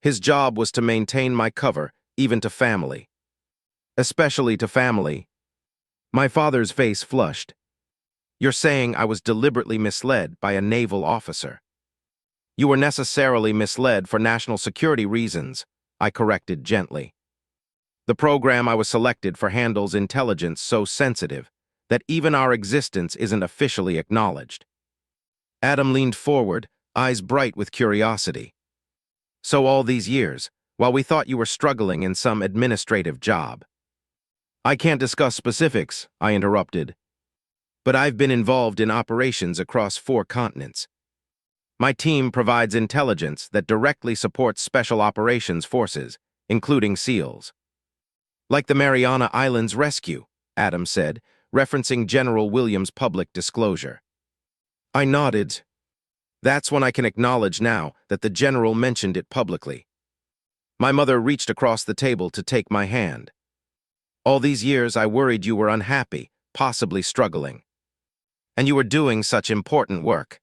"His job was to maintain my cover, even to family." "Especially to family." My father's face flushed. "You're saying I was deliberately misled by a naval officer." "You were necessarily misled for national security reasons," I corrected gently. "The program I was selected for handles intelligence so sensitive that even our existence isn't officially acknowledged." Adam leaned forward, eyes bright with curiosity. "So all these years, while we thought you were struggling in some administrative job." "I can't discuss specifics," I interrupted. "But I've been involved in operations across 4 continents. My team provides intelligence that directly supports special operations forces, including SEALs." "Like the Mariana Islands rescue," Adam said, referencing General Williams' public disclosure. I nodded. That's when I can acknowledge now that the general mentioned it publicly. My mother reached across the table to take my hand. "All these years I worried you were unhappy, possibly struggling. And you were doing such important work.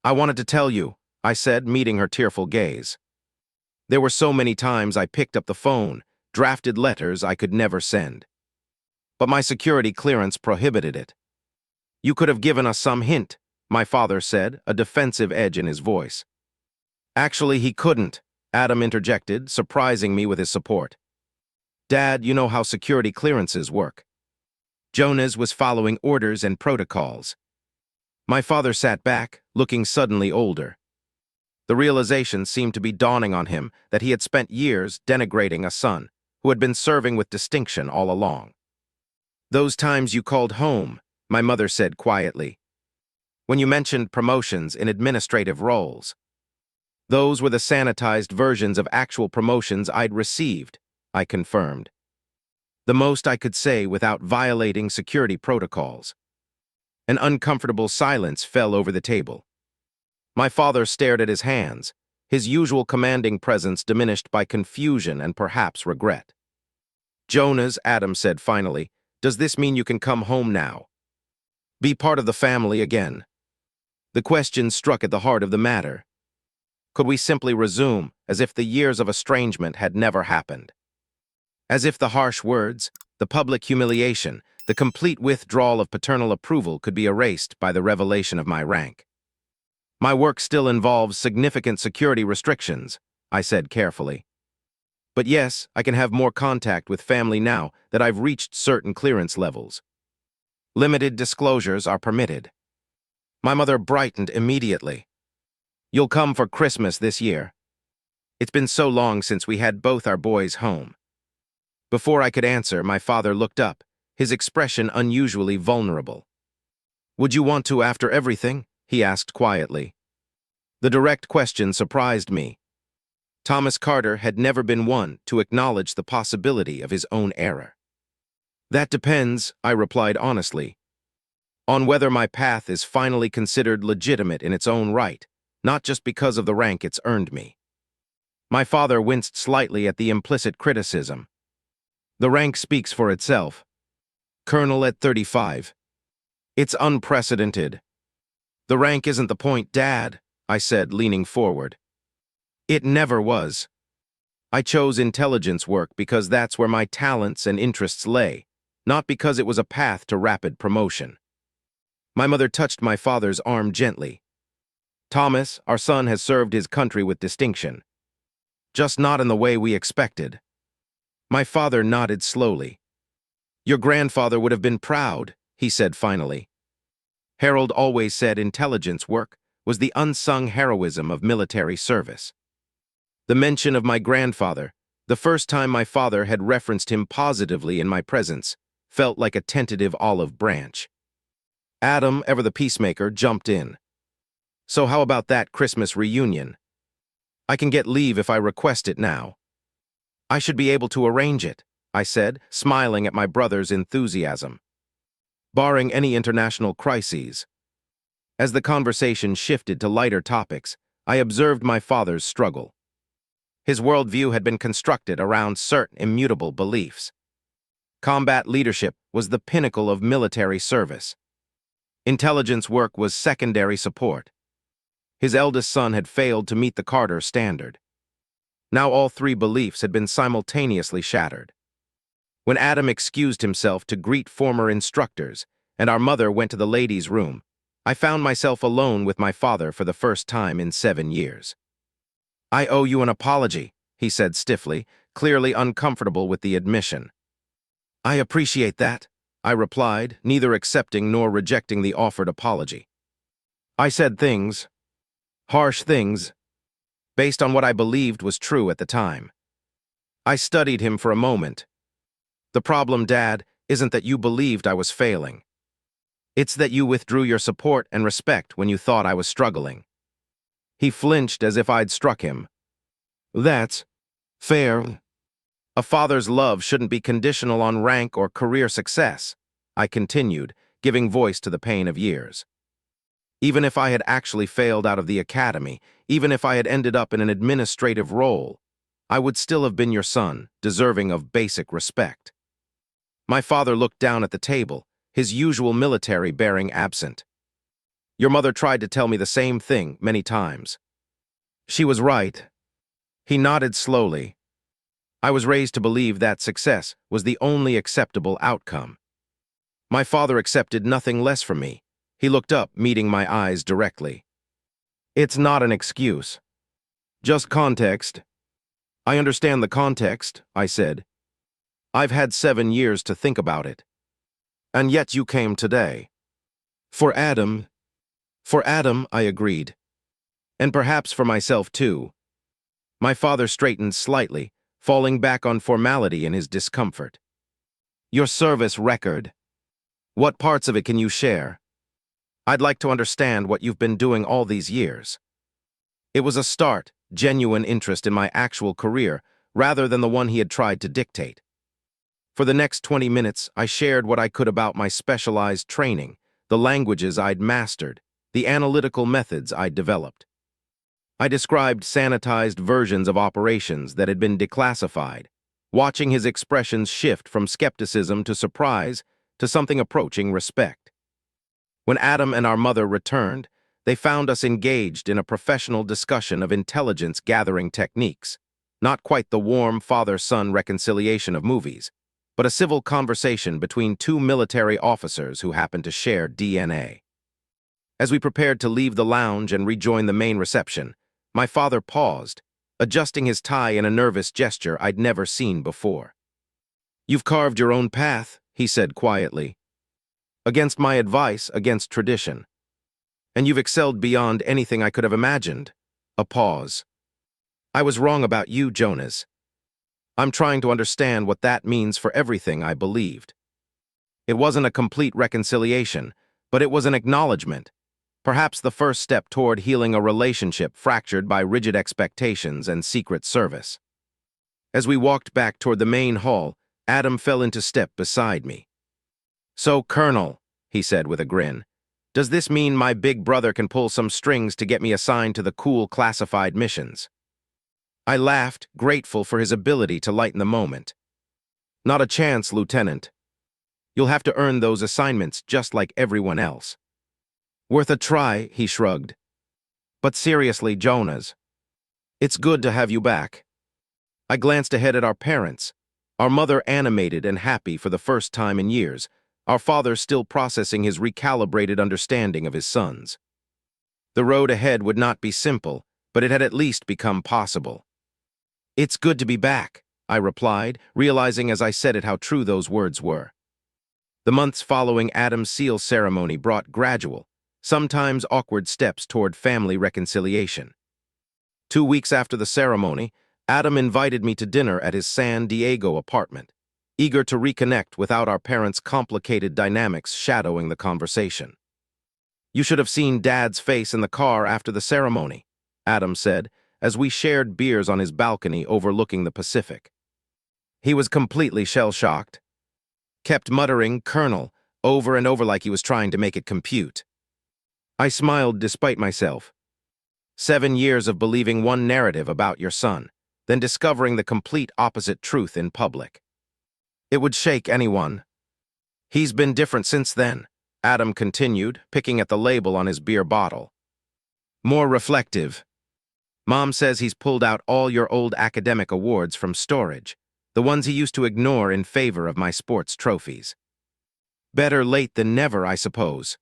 I wanted to tell you," I said, meeting her tearful gaze. "There were so many times I picked up the phone, drafted letters I could never send. But my security clearance prohibited it." "You could have given us some hint," my father said, a defensive edge in his voice. Actually, he couldn't, Adam interjected, surprising me with his support. Dad, you know how security clearances work. Jonas was following orders and protocols. My father sat back, looking suddenly older. The realization seemed to be dawning on him that he had spent years denigrating a son who had been serving with distinction all along. Those times you called home, my mother said quietly, when you mentioned promotions in administrative roles. Those were the sanitized versions of actual promotions I'd received, I confirmed. The most I could say without violating security protocols. An uncomfortable silence fell over the table. My father stared at his hands, his usual commanding presence diminished by confusion and perhaps regret. Jonas, Adam said finally, does this mean you can come home now? Be part of the family again? The question struck at the heart of the matter. Could we simply resume as if the years of estrangement had never happened? As if the harsh words, the public humiliation, the complete withdrawal of paternal approval could be erased by the revelation of my rank. My work still involves significant security restrictions, I said carefully. But yes, I can have more contact with family now that I've reached certain clearance levels. Limited disclosures are permitted. My mother brightened immediately. You'll come for Christmas this year. It's been so long since we had both our boys home. Before I could answer, my father looked up, his expression unusually vulnerable. Would you want to after everything? He asked quietly. The direct question surprised me. Thomas Carter had never been one to acknowledge the possibility of his own error. That depends, I replied honestly, on whether my path is finally considered legitimate in its own right, not just because of the rank it's earned me. My father winced slightly at the implicit criticism. The rank speaks for itself. Colonel at 35. It's unprecedented. The rank isn't the point, Dad, I said, leaning forward. It never was. I chose intelligence work because that's where my talents and interests lay, not because it was a path to rapid promotion. My mother touched my father's arm gently. Thomas, our son has served his country with distinction. Just not in the way we expected. My father nodded slowly. Your grandfather would have been proud, he said finally. Harold always said intelligence work was the unsung heroism of military service. The mention of my grandfather, the first time my father had referenced him positively in my presence, felt like a tentative olive branch. Adam, ever the peacemaker, jumped in. So how about that Christmas reunion? I can get leave if I request it now. I should be able to arrange it, I said, smiling at my brother's enthusiasm. Barring any international crises. As the conversation shifted to lighter topics, I observed my father's struggle. His worldview had been constructed around certain immutable beliefs. Combat leadership was the pinnacle of military service. Intelligence work was secondary support. His eldest son had failed to meet the Carter standard. Now all three beliefs had been simultaneously shattered. When Adam excused himself to greet former instructors and our mother went to the ladies' room, I found myself alone with my father for the first time in 7 years. I owe you an apology, he said stiffly, clearly uncomfortable with the admission. I appreciate that, I replied, neither accepting nor rejecting the offered apology. I said things, harsh things, based on what I believed was true at the time. I studied him for a moment. The problem, Dad, isn't that you believed I was failing. It's that you withdrew your support and respect when you thought I was struggling. He flinched as if I'd struck him. That's fair. A father's love shouldn't be conditional on rank or career success, I continued, giving voice to the pain of years. Even if I had actually failed out of the academy, even if I had ended up in an administrative role, I would still have been your son, deserving of basic respect. My father looked down at the table, his usual military bearing absent. Your mother tried to tell me the same thing many times. She was right. He nodded slowly. I was raised to believe that success was the only acceptable outcome. My father accepted nothing less from me. He looked up, meeting my eyes directly. It's not an excuse. Just context. I understand the context, I said. I've had 7 years to think about it. And yet you came today. For Adam. For Adam, I agreed. And perhaps for myself too. My father straightened slightly, falling back on formality in his discomfort. Your service record. What parts of it can you share? I'd like to understand what you've been doing all these years. It was a genuine interest in my actual career, rather than the one he had tried to dictate. For the next 20 minutes, I shared what I could about my specialized training, the languages I'd mastered, the analytical methods I'd developed. I described sanitized versions of operations that had been declassified, watching his expressions shift from skepticism to surprise to something approaching respect. When Adam and our mother returned, they found us engaged in a professional discussion of intelligence-gathering techniques, not quite the warm father-son reconciliation of movies, but a civil conversation between two military officers who happened to share DNA. As we prepared to leave the lounge and rejoin the main reception, my father paused, adjusting his tie in a nervous gesture I'd never seen before. "You've carved your own path," he said quietly. "Against my advice, against tradition. And you've excelled beyond anything I could have imagined." A pause. "I was wrong about you, Jonas. I'm trying to understand what that means for everything I believed." It wasn't a complete reconciliation, but it was an acknowledgement, perhaps the first step toward healing a relationship fractured by rigid expectations and secret service. As we walked back toward the main hall, Adam fell into step beside me. "So, Colonel," he said with a grin, "does this mean my big brother can pull some strings to get me assigned to the cool classified missions?" I laughed, grateful for his ability to lighten the moment. "Not a chance, Lieutenant. You'll have to earn those assignments just like everyone else." "Worth a try," he shrugged. "But seriously, Jonas, it's good to have you back." I glanced ahead at our parents, our mother animated and happy for the first time in years, our father still processing his recalibrated understanding of his sons. The road ahead would not be simple, but it had at least become possible. "It's good to be back," I replied, realizing as I said it how true those words were. The months following Adam's seal ceremony brought gradual, sometimes awkward steps toward family reconciliation. 2 weeks after the ceremony, Adam invited me to dinner at his San Diego apartment, eager to reconnect without our parents' complicated dynamics shadowing the conversation. "You should have seen Dad's face in the car after the ceremony," Adam said, as we shared beers on his balcony overlooking the Pacific. "He was completely shell-shocked. Kept muttering, 'Colonel,' over and over like he was trying to make it compute." I smiled despite myself. 7 years of believing one narrative about your son, then discovering the complete opposite truth in public. It would shake anyone. "He's been different since then," Adam continued, picking at the label on his beer bottle. "More reflective. Mom says he's pulled out all your old academic awards from storage, the ones he used to ignore in favor of my sports trophies. Better late than never, I suppose."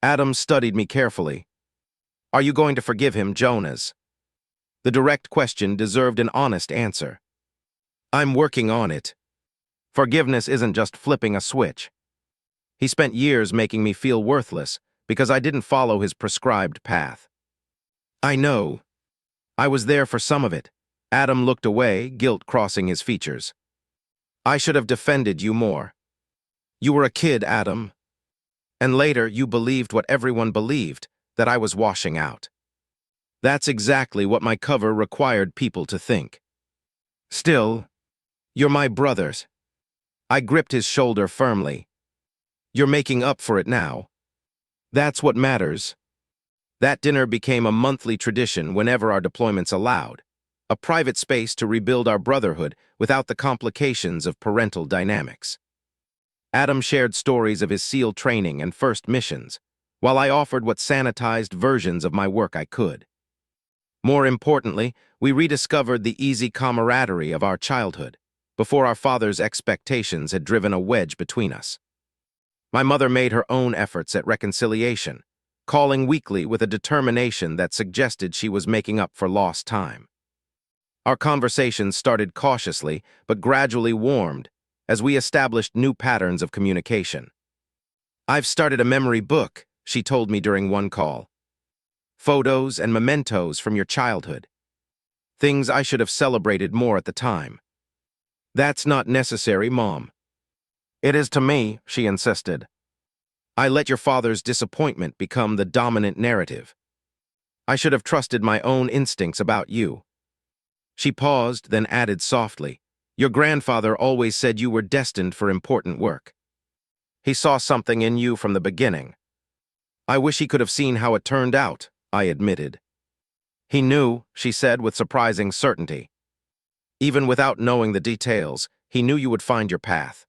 Adam studied me carefully. "Are you going to forgive him, Jonas?" The direct question deserved an honest answer. "I'm working on it. Forgiveness isn't just flipping a switch. He spent years making me feel worthless because I didn't follow his prescribed path." "I know. I was there for some of it." Adam looked away, guilt crossing his features. "I should have defended you more. You were a kid, Adam. And later you believed what everyone believed, that I was washing out. That's exactly what my cover required people to think. Still, you're my brothers." I gripped his shoulder firmly. "You're making up for it now. That's what matters." That dinner became a monthly tradition whenever our deployments allowed, a private space to rebuild our brotherhood without the complications of parental dynamics. Adam shared stories of his SEAL training and first missions, while I offered what sanitized versions of my work I could. More importantly, we rediscovered the easy camaraderie of our childhood, before our father's expectations had driven a wedge between us. My mother made her own efforts at reconciliation, calling weekly with a determination that suggested she was making up for lost time. Our conversations started cautiously, but gradually warmed as we established new patterns of communication. "I've started a memory book," she told me during one call. "Photos and mementos from your childhood. Things I should have celebrated more at the time." "That's not necessary, Mom." "It is to me," she insisted. "I let your father's disappointment become the dominant narrative. I should have trusted my own instincts about you." She paused, then added softly, "Your grandfather always said you were destined for important work. He saw something in you from the beginning." "I wish he could have seen how it turned out," I admitted. "He knew," she said with surprising certainty. "Even without knowing the details, he knew you would find your path."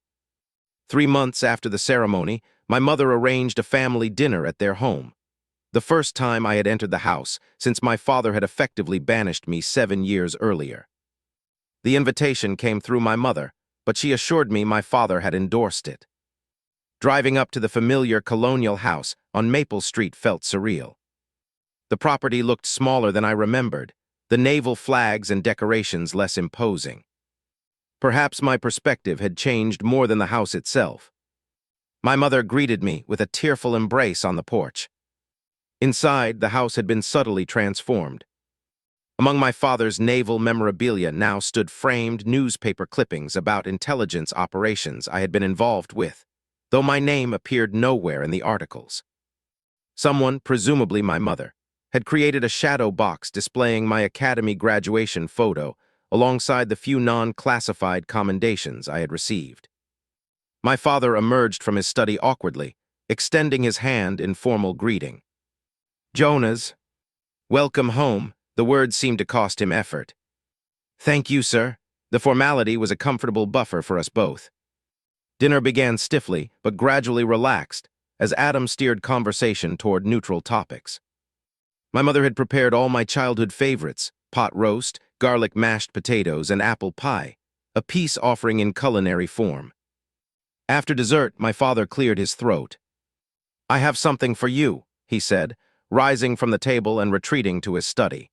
3 months after the ceremony, my mother arranged a family dinner at their home. The first time I had entered the house since my father had effectively banished me 7 years earlier. The invitation came through my mother, but she assured me my father had endorsed it. Driving up to the familiar colonial house on Maple Street felt surreal. The property looked smaller than I remembered, the naval flags and decorations less imposing. Perhaps my perspective had changed more than the house itself. My mother greeted me with a tearful embrace on the porch. Inside, the house had been subtly transformed. Among my father's naval memorabilia now stood framed newspaper clippings about intelligence operations I had been involved with, though my name appeared nowhere in the articles. Someone, presumably my mother, had created a shadow box displaying my academy graduation photo alongside the few non-classified commendations I had received. My father emerged from his study awkwardly, extending his hand in formal greeting. "Jonas, welcome home." The words seemed to cost him effort. "Thank you, sir." The formality was a comfortable buffer for us both. Dinner began stiffly, but gradually relaxed, as Adam steered conversation toward neutral topics. My mother had prepared all my childhood favorites: pot roast, garlic mashed potatoes, and apple pie, a peace offering in culinary form. After dessert, my father cleared his throat. "I have something for you," he said, rising from the table and retreating to his study.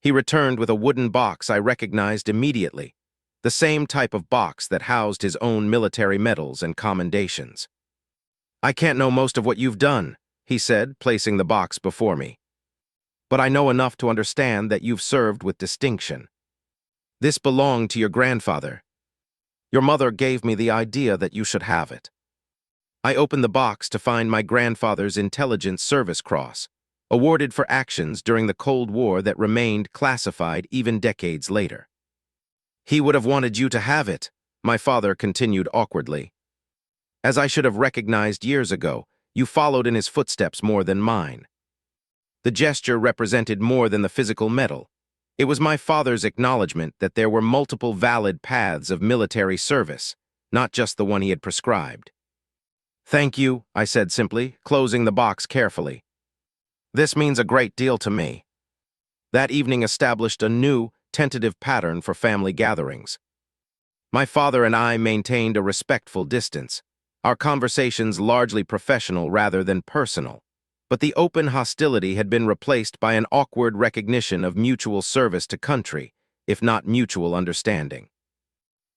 He returned with a wooden box I recognized immediately, the same type of box that housed his own military medals and commendations. "I can't know most of what you've done," he said, placing the box before me. "But I know enough to understand that you've served with distinction. This belonged to your grandfather. Your mother gave me the idea that you should have it." I opened the box to find my grandfather's Intelligence Service Cross, awarded for actions during the Cold War that remained classified even decades later. "He would have wanted you to have it," my father continued awkwardly. "As I should have recognized years ago, you followed in his footsteps more than mine." The gesture represented more than the physical medal. It was my father's acknowledgement that there were multiple valid paths of military service, not just the one he had prescribed. "Thank you," I said simply, closing the box carefully. "This means a great deal to me." That evening established a new, tentative pattern for family gatherings. My father and I maintained a respectful distance, our conversations largely professional rather than personal, but the open hostility had been replaced by an awkward recognition of mutual service to country, if not mutual understanding.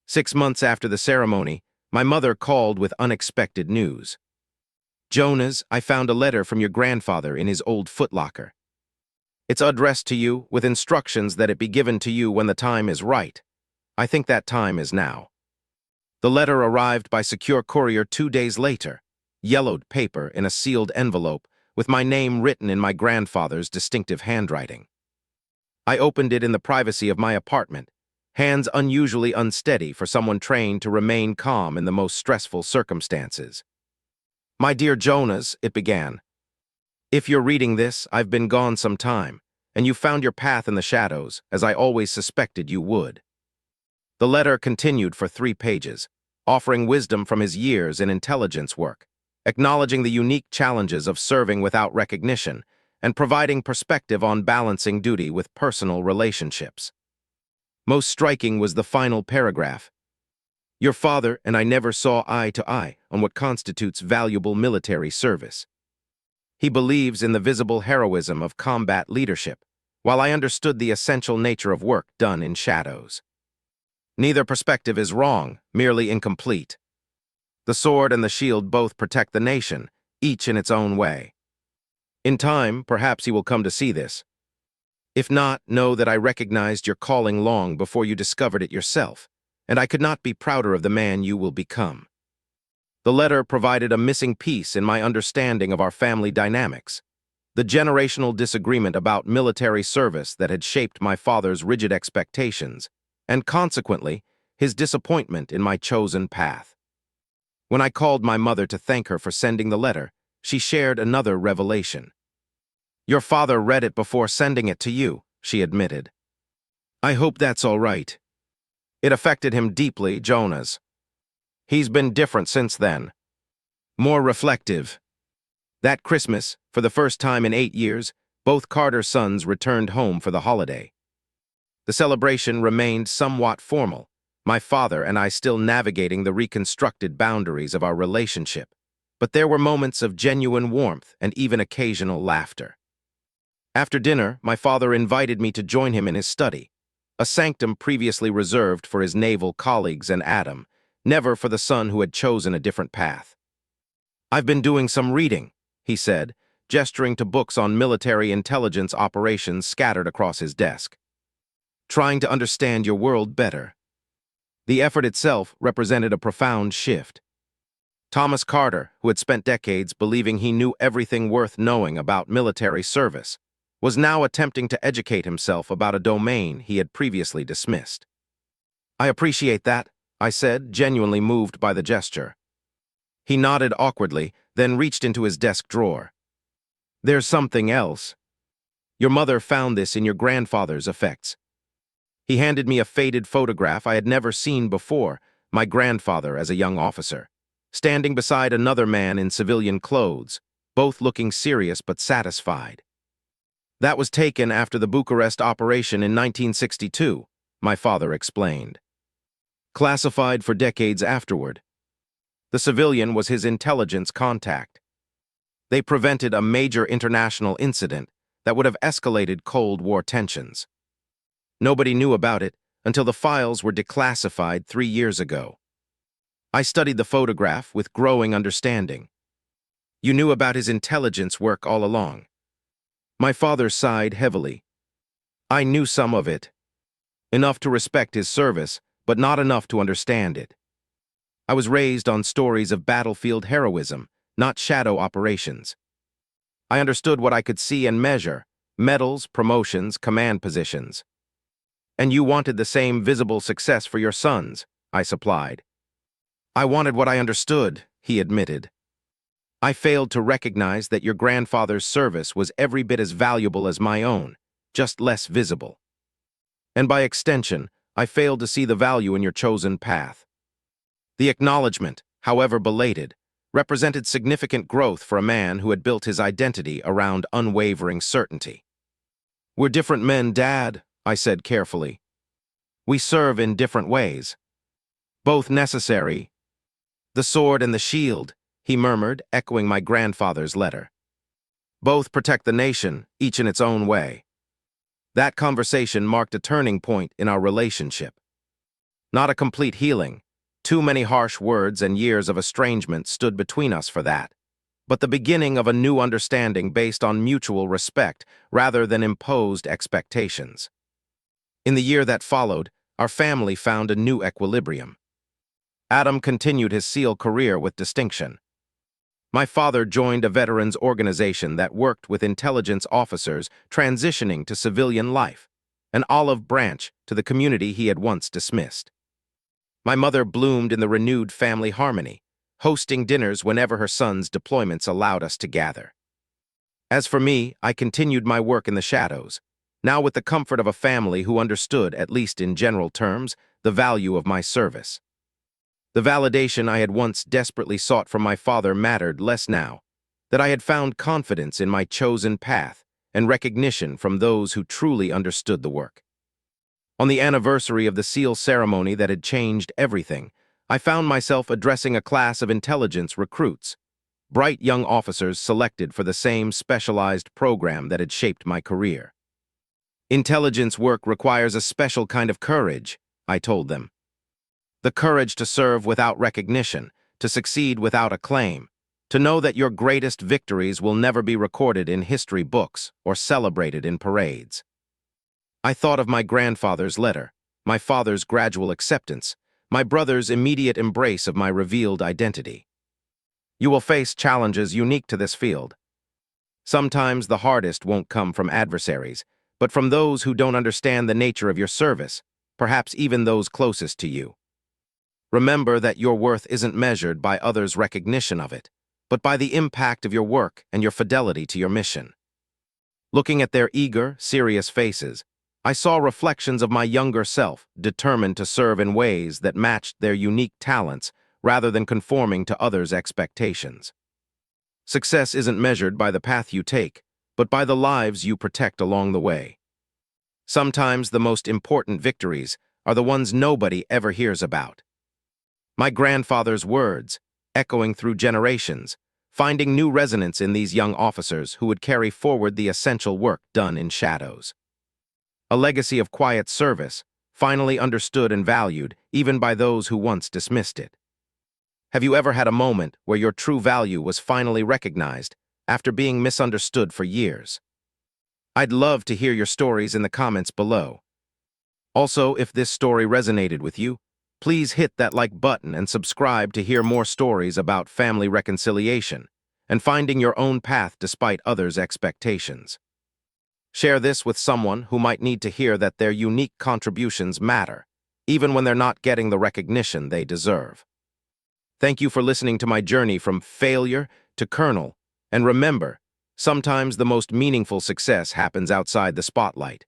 6 months after the ceremony, my mother called with unexpected news. "Jonas, I found a letter from your grandfather in his old footlocker. It's addressed to you with instructions that it be given to you when the time is right. I think that time is now." The letter arrived by secure courier 2 days later, yellowed paper in a sealed envelope with my name written in my grandfather's distinctive handwriting. I opened it in the privacy of my apartment, hands unusually unsteady for someone trained to remain calm in the most stressful circumstances. "My dear Jonas," it began. "If you're reading this, I've been gone some time, and you found your path in the shadows, as I always suspected you would." The letter continued for 3 pages, offering wisdom from his years in intelligence work, acknowledging the unique challenges of serving without recognition, and providing perspective on balancing duty with personal relationships. Most striking was the final paragraph. "Your father and I never saw eye to eye on what constitutes valuable military service. He believes in the visible heroism of combat leadership, while I understood the essential nature of work done in shadows. Neither perspective is wrong, merely incomplete. The sword and the shield both protect the nation, each in its own way. In time, perhaps you will come to see this. If not, know that I recognized your calling long before you discovered it yourself, and I could not be prouder of the man you will become. The letter provided a missing piece in my understanding of our family dynamics, the generational disagreement about military service that had shaped my father's rigid expectations, and consequently, his disappointment in my chosen path. When I called my mother to thank her for sending the letter, she shared another revelation. "Your father read it before sending it to you," she admitted. "I hope that's all right. It affected him deeply, Jonas. He's been different since then. More reflective." That Christmas, for the first time in 8 years, both Carter's sons returned home for the holiday. The celebration remained somewhat formal, my father and I still navigating the reconstructed boundaries of our relationship, but there were moments of genuine warmth and even occasional laughter. After dinner, my father invited me to join him in his study, a sanctum previously reserved for his naval colleagues and Adam, never for the son who had chosen a different path. "I've been doing some reading," he said, gesturing to books on military intelligence operations scattered across his desk. "Trying to understand your world better." The effort itself represented a profound shift. Thomas Carter, who had spent decades believing he knew everything worth knowing about military service, was now attempting to educate himself about a domain he had previously dismissed. "I appreciate that," I said, genuinely moved by the gesture. He nodded awkwardly, then reached into his desk drawer. "There's something else. Your mother found this in your grandfather's effects." He handed me a faded photograph I had never seen before, my grandfather as a young officer, standing beside another man in civilian clothes, both looking serious but satisfied. "That was taken after the Bucharest operation in 1962, my father explained. Classified for decades afterward. The civilian was his intelligence contact. They prevented a major international incident that would have escalated Cold War tensions. Nobody knew about it until the files were declassified 3 years ago. I studied the photograph with growing understanding. You knew about his intelligence work all along." My father sighed heavily. "I knew some of it. Enough to respect his service, but not enough to understand it. I was raised on stories of battlefield heroism, not shadow operations. I understood what I could see and measure: medals, promotions, command positions. And you wanted the same visible success for your sons," I supplied. "I wanted what I understood," he admitted. "I failed to recognize that your grandfather's service was every bit as valuable as my own, just less visible. And by extension, I failed to see the value in your chosen path." The acknowledgement, however belated, represented significant growth for a man who had built his identity around unwavering certainty. "We're different men, Dad," I said carefully. "We serve in different ways. Both necessary. The sword and the shield," he murmured, echoing my grandfather's letter. "Both protect the nation, each in its own way." That conversation marked a turning point in our relationship. Not a complete healing. Too many harsh words and years of estrangement stood between us for that. But the beginning of a new understanding based on mutual respect rather than imposed expectations. In the year that followed, our family found a new equilibrium. Adam continued his SEAL career with distinction. My father joined a veterans organization that worked with intelligence officers transitioning to civilian life, an olive branch to the community he had once dismissed. My mother bloomed in the renewed family harmony, hosting dinners whenever her son's deployments allowed us to gather. As for me, I continued my work in the shadows, now with the comfort of a family who understood, at least in general terms, the value of my service. The validation I had once desperately sought from my father mattered less now, that I had found confidence in my chosen path and recognition from those who truly understood the work. On the anniversary of the SEAL ceremony that had changed everything, I found myself addressing a class of intelligence recruits, bright young officers selected for the same specialized program that had shaped my career. Intelligence work requires a special kind of courage, I told them. The courage to serve without recognition, to succeed without acclaim, to know that your greatest victories will never be recorded in history books or celebrated in parades. I thought of my grandfather's letter, my father's gradual acceptance, my brother's immediate embrace of my revealed identity. You will face challenges unique to this field. Sometimes the hardest won't come from adversaries, but from those who don't understand the nature of your service, perhaps even those closest to you. Remember that your worth isn't measured by others' recognition of it, but by the impact of your work and your fidelity to your mission. Looking at their eager, serious faces, I saw reflections of my younger self, determined to serve in ways that matched their unique talents rather than conforming to others' expectations. Success isn't measured by the path you take, but by the lives you protect along the way. Sometimes the most important victories are the ones nobody ever hears about. My grandfather's words, echoing through generations, finding new resonance in these young officers who would carry forward the essential work done in shadows. A legacy of quiet service, finally understood and valued even by those who once dismissed it. Have you ever had a moment where your true value was finally recognized after being misunderstood for years? I'd love to hear your stories in the comments below. Also, if this story resonated with you, please hit that like button and subscribe to hear more stories about family reconciliation and finding your own path despite others' expectations. Share this with someone who might need to hear that their unique contributions matter, even when they're not getting the recognition they deserve. Thank you for listening to my journey from failure to colonel, and remember, sometimes the most meaningful success happens outside the spotlight.